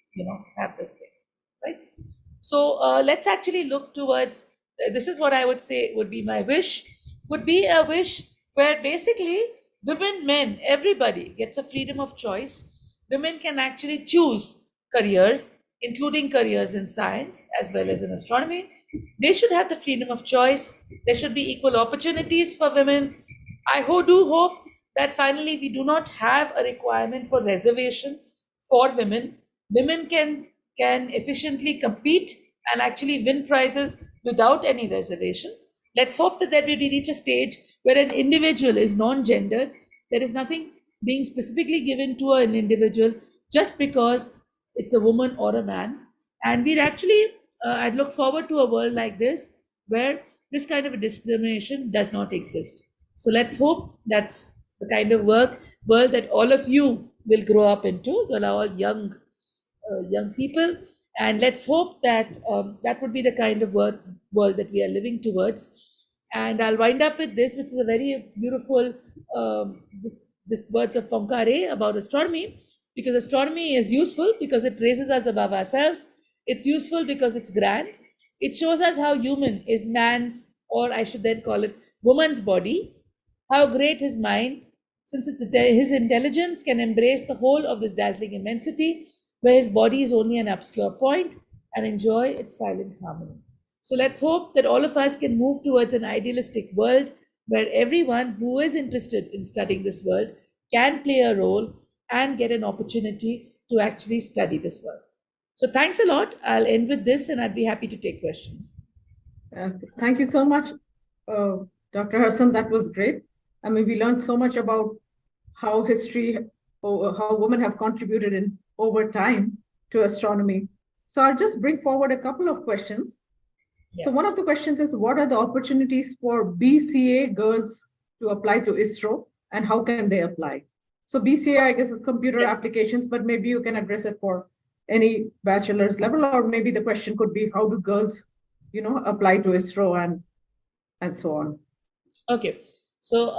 have this thing, right? So let's actually look towards, this is what I would say would be my wish, would be a wish where basically women, men, everybody gets a freedom of choice. Women can actually choose careers, including careers in science as well as in astronomy. They should have the freedom of choice. There should be equal opportunities for women. I do hope that finally we do not have a requirement for reservation for women. Women can efficiently compete and actually win prizes without any reservation. Let's hope that we reach a stage where an individual is non-gendered. There is nothing being specifically given to an individual just because it's a woman or a man. And we'd actually, I'd look forward to a world like this where this kind of a discrimination does not exist. So let's hope that's the kind of world that all of you will grow up into. You're all young people, and let's hope that that would be the kind of world that we are living towards. And I'll wind up with this, which is a very beautiful this words of Poincare about astronomy, because astronomy is useful because it raises us above ourselves. It's useful because it's grand. It shows us how human is man's, or I should then call it woman's body, how great his mind, since his intelligence can embrace the whole of this dazzling immensity, where his body is only an obscure point, and enjoy its silent harmony. So let's hope that all of us can move towards an idealistic world where everyone who is interested in studying this world can play a role and get an opportunity to actually study this world. So thanks a lot. I'll end with this and I'd be happy to take questions. Thank you so much, Dr. Hasan. That was great. I mean, we learned so much about how history, how women have contributed over time to astronomy. So I'll just bring forward a couple of questions. Yeah. So one of the questions is, what are the opportunities for BCA girls to apply to ISRO, and how can they apply? So BCA, I guess, is computer applications, but maybe you can address it for any bachelor's level, or maybe the question could be, how do girls, apply to ISRO and so on? Okay, so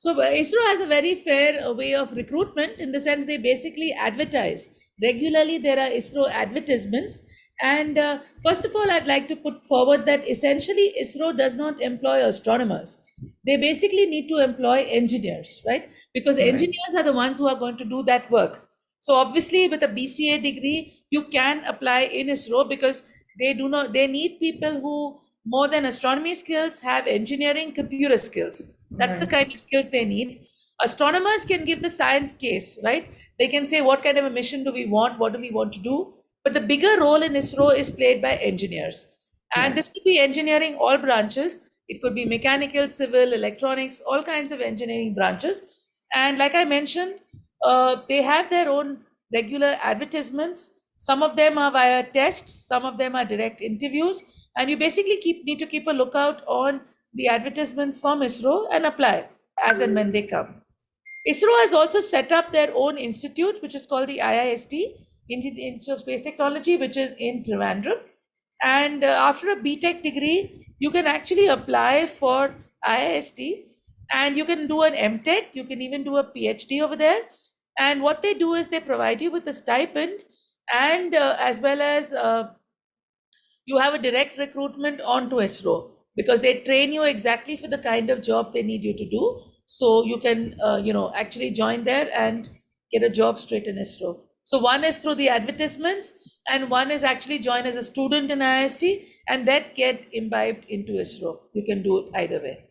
ISRO has a very fair way of recruitment, in the sense they basically advertise regularly. There are ISRO advertisements, and first of all, I'd like to put forward that essentially ISRO does not employ astronomers. They basically need to employ engineers, right? Because engineers are the ones who are going to do that work. So obviously, with a BCA degree, you can apply in ISRO, because they need people who, more than astronomy skills, have engineering, computer skills. That's the kind of skills they need. Astronomers can give the science case, right? They can say, what kind of a mission do we want? What do we want to do? But the bigger role in ISRO is played by engineers. And this could be engineering, all branches. It could be mechanical, civil, electronics, all kinds of engineering branches. And like I mentioned, they have their own regular advertisements. Some of them are via tests, some of them are direct interviews. And you basically need to keep a lookout on the advertisements from ISRO and apply as and when they come. ISRO has also set up their own institute, which is called the IIST, Institute of Space Technology, which is in Trivandrum. And after a BTech degree, you can actually apply for IIST, and you can do an MTech, you can even do a PhD over there. And what they do is they provide you with a stipend, and as well as you have a direct recruitment onto ISRO, because they train you exactly for the kind of job they need you to do. So you can, actually join there and get a job straight in ISRO. So one is through the advertisements, and one is actually join as a student in IIST, and that get imbibed into ISRO. You can do it either way.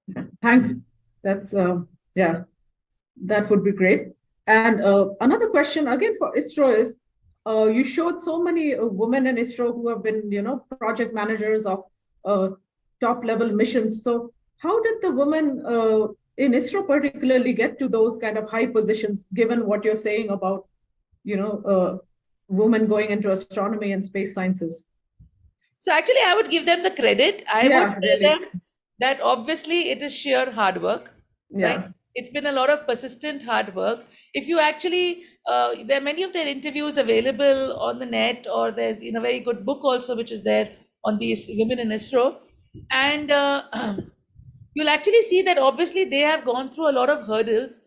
Yeah. Thanks. That's, that would be great. And another question again for ISRO is, you showed so many women in ISRO who have been, project managers of top level missions. So how did the women in ISRO particularly get to those kind of high positions, given what you're saying about, women going into astronomy and space sciences? So actually, I would give them the credit. I would tell them that obviously it is sheer hard work, right? It's been a lot of persistent hard work. If you actually, there are many of their interviews available on the net, or there's a very good book also, which is there on these women in ISRO. And you'll actually see that obviously they have gone through a lot of hurdles.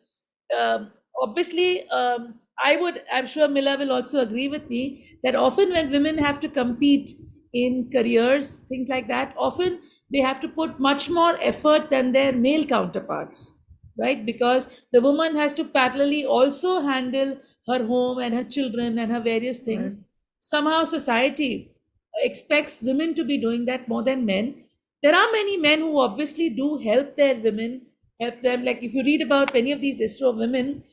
Obviously, I'm sure Mila will also agree with me that often when women have to compete in careers, things like that, often they have to put much more effort than their male counterparts, right? Because the woman has to parallelly also handle her home and her children and her various things. Right. Somehow society expects women to be doing that more than men. There are many men who obviously do help their women, help them. Like if you read about many of these ISRO women,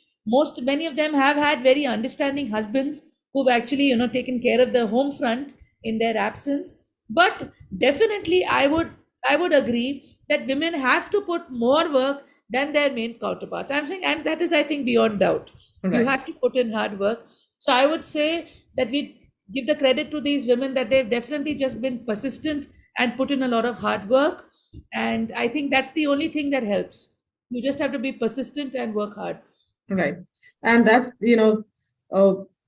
many of them have had very understanding husbands who've actually, taken care of the home front in their absence. But definitely I would agree that women have to put more work than their male counterparts. I'm saying, and that is, I think, beyond doubt. Right. You have to put in hard work. So I would say that we give the credit to these women that they've definitely just been persistent and put in a lot of hard work. And I think that's the only thing that helps. You just have to be persistent and work hard. Right. And that,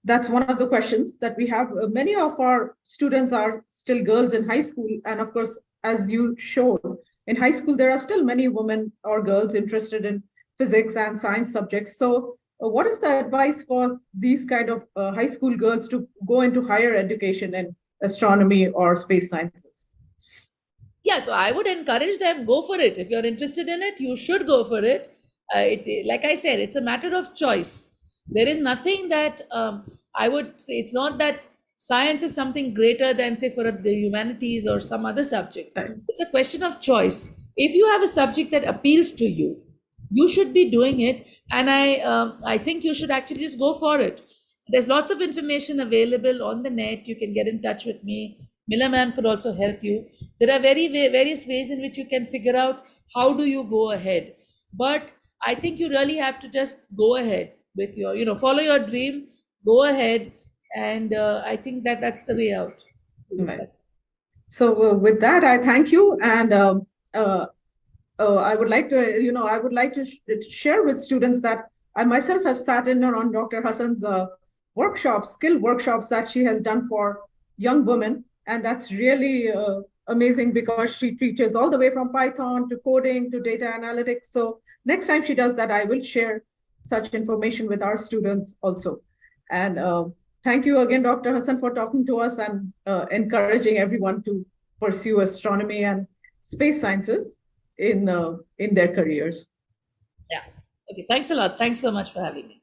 that's one of the questions that we have. Many of our students are still girls in high school. And of course, as you showed, in high school, there are still many women or girls interested in physics and science subjects. So what is the advice for these kind of high school girls to go into higher education in astronomy or space sciences? Yeah, so I would encourage them, go for it. If you're interested in it, you should go for it. Like I said, it's a matter of choice. There is nothing that I would say, it's not that science is something greater than, say, for the humanities or some other subject. Right. It's a question of choice. If you have a subject that appeals to you, you should be doing it. And I think you should actually just go for it. There's lots of information available on the net. You can get in touch with me. Mila ma'am could also help you. There are various ways in which you can figure out how do you go ahead. But I think you really have to just go ahead with your, follow your dream, go ahead. And I think that's the way out. Right. So with that, I thank you. And I would like to, share with students that I myself have sat in on Dr. Hasan's skill workshops that she has done for young women. And that's really amazing because she teaches all the way from Python to coding to data analytics. So next time she does that, I will share such information with our students also. And thank you again, Dr. Hasan, for talking to us and encouraging everyone to pursue astronomy and space sciences in their careers. Yeah. Okay. Thanks a lot. Thanks so much for having me.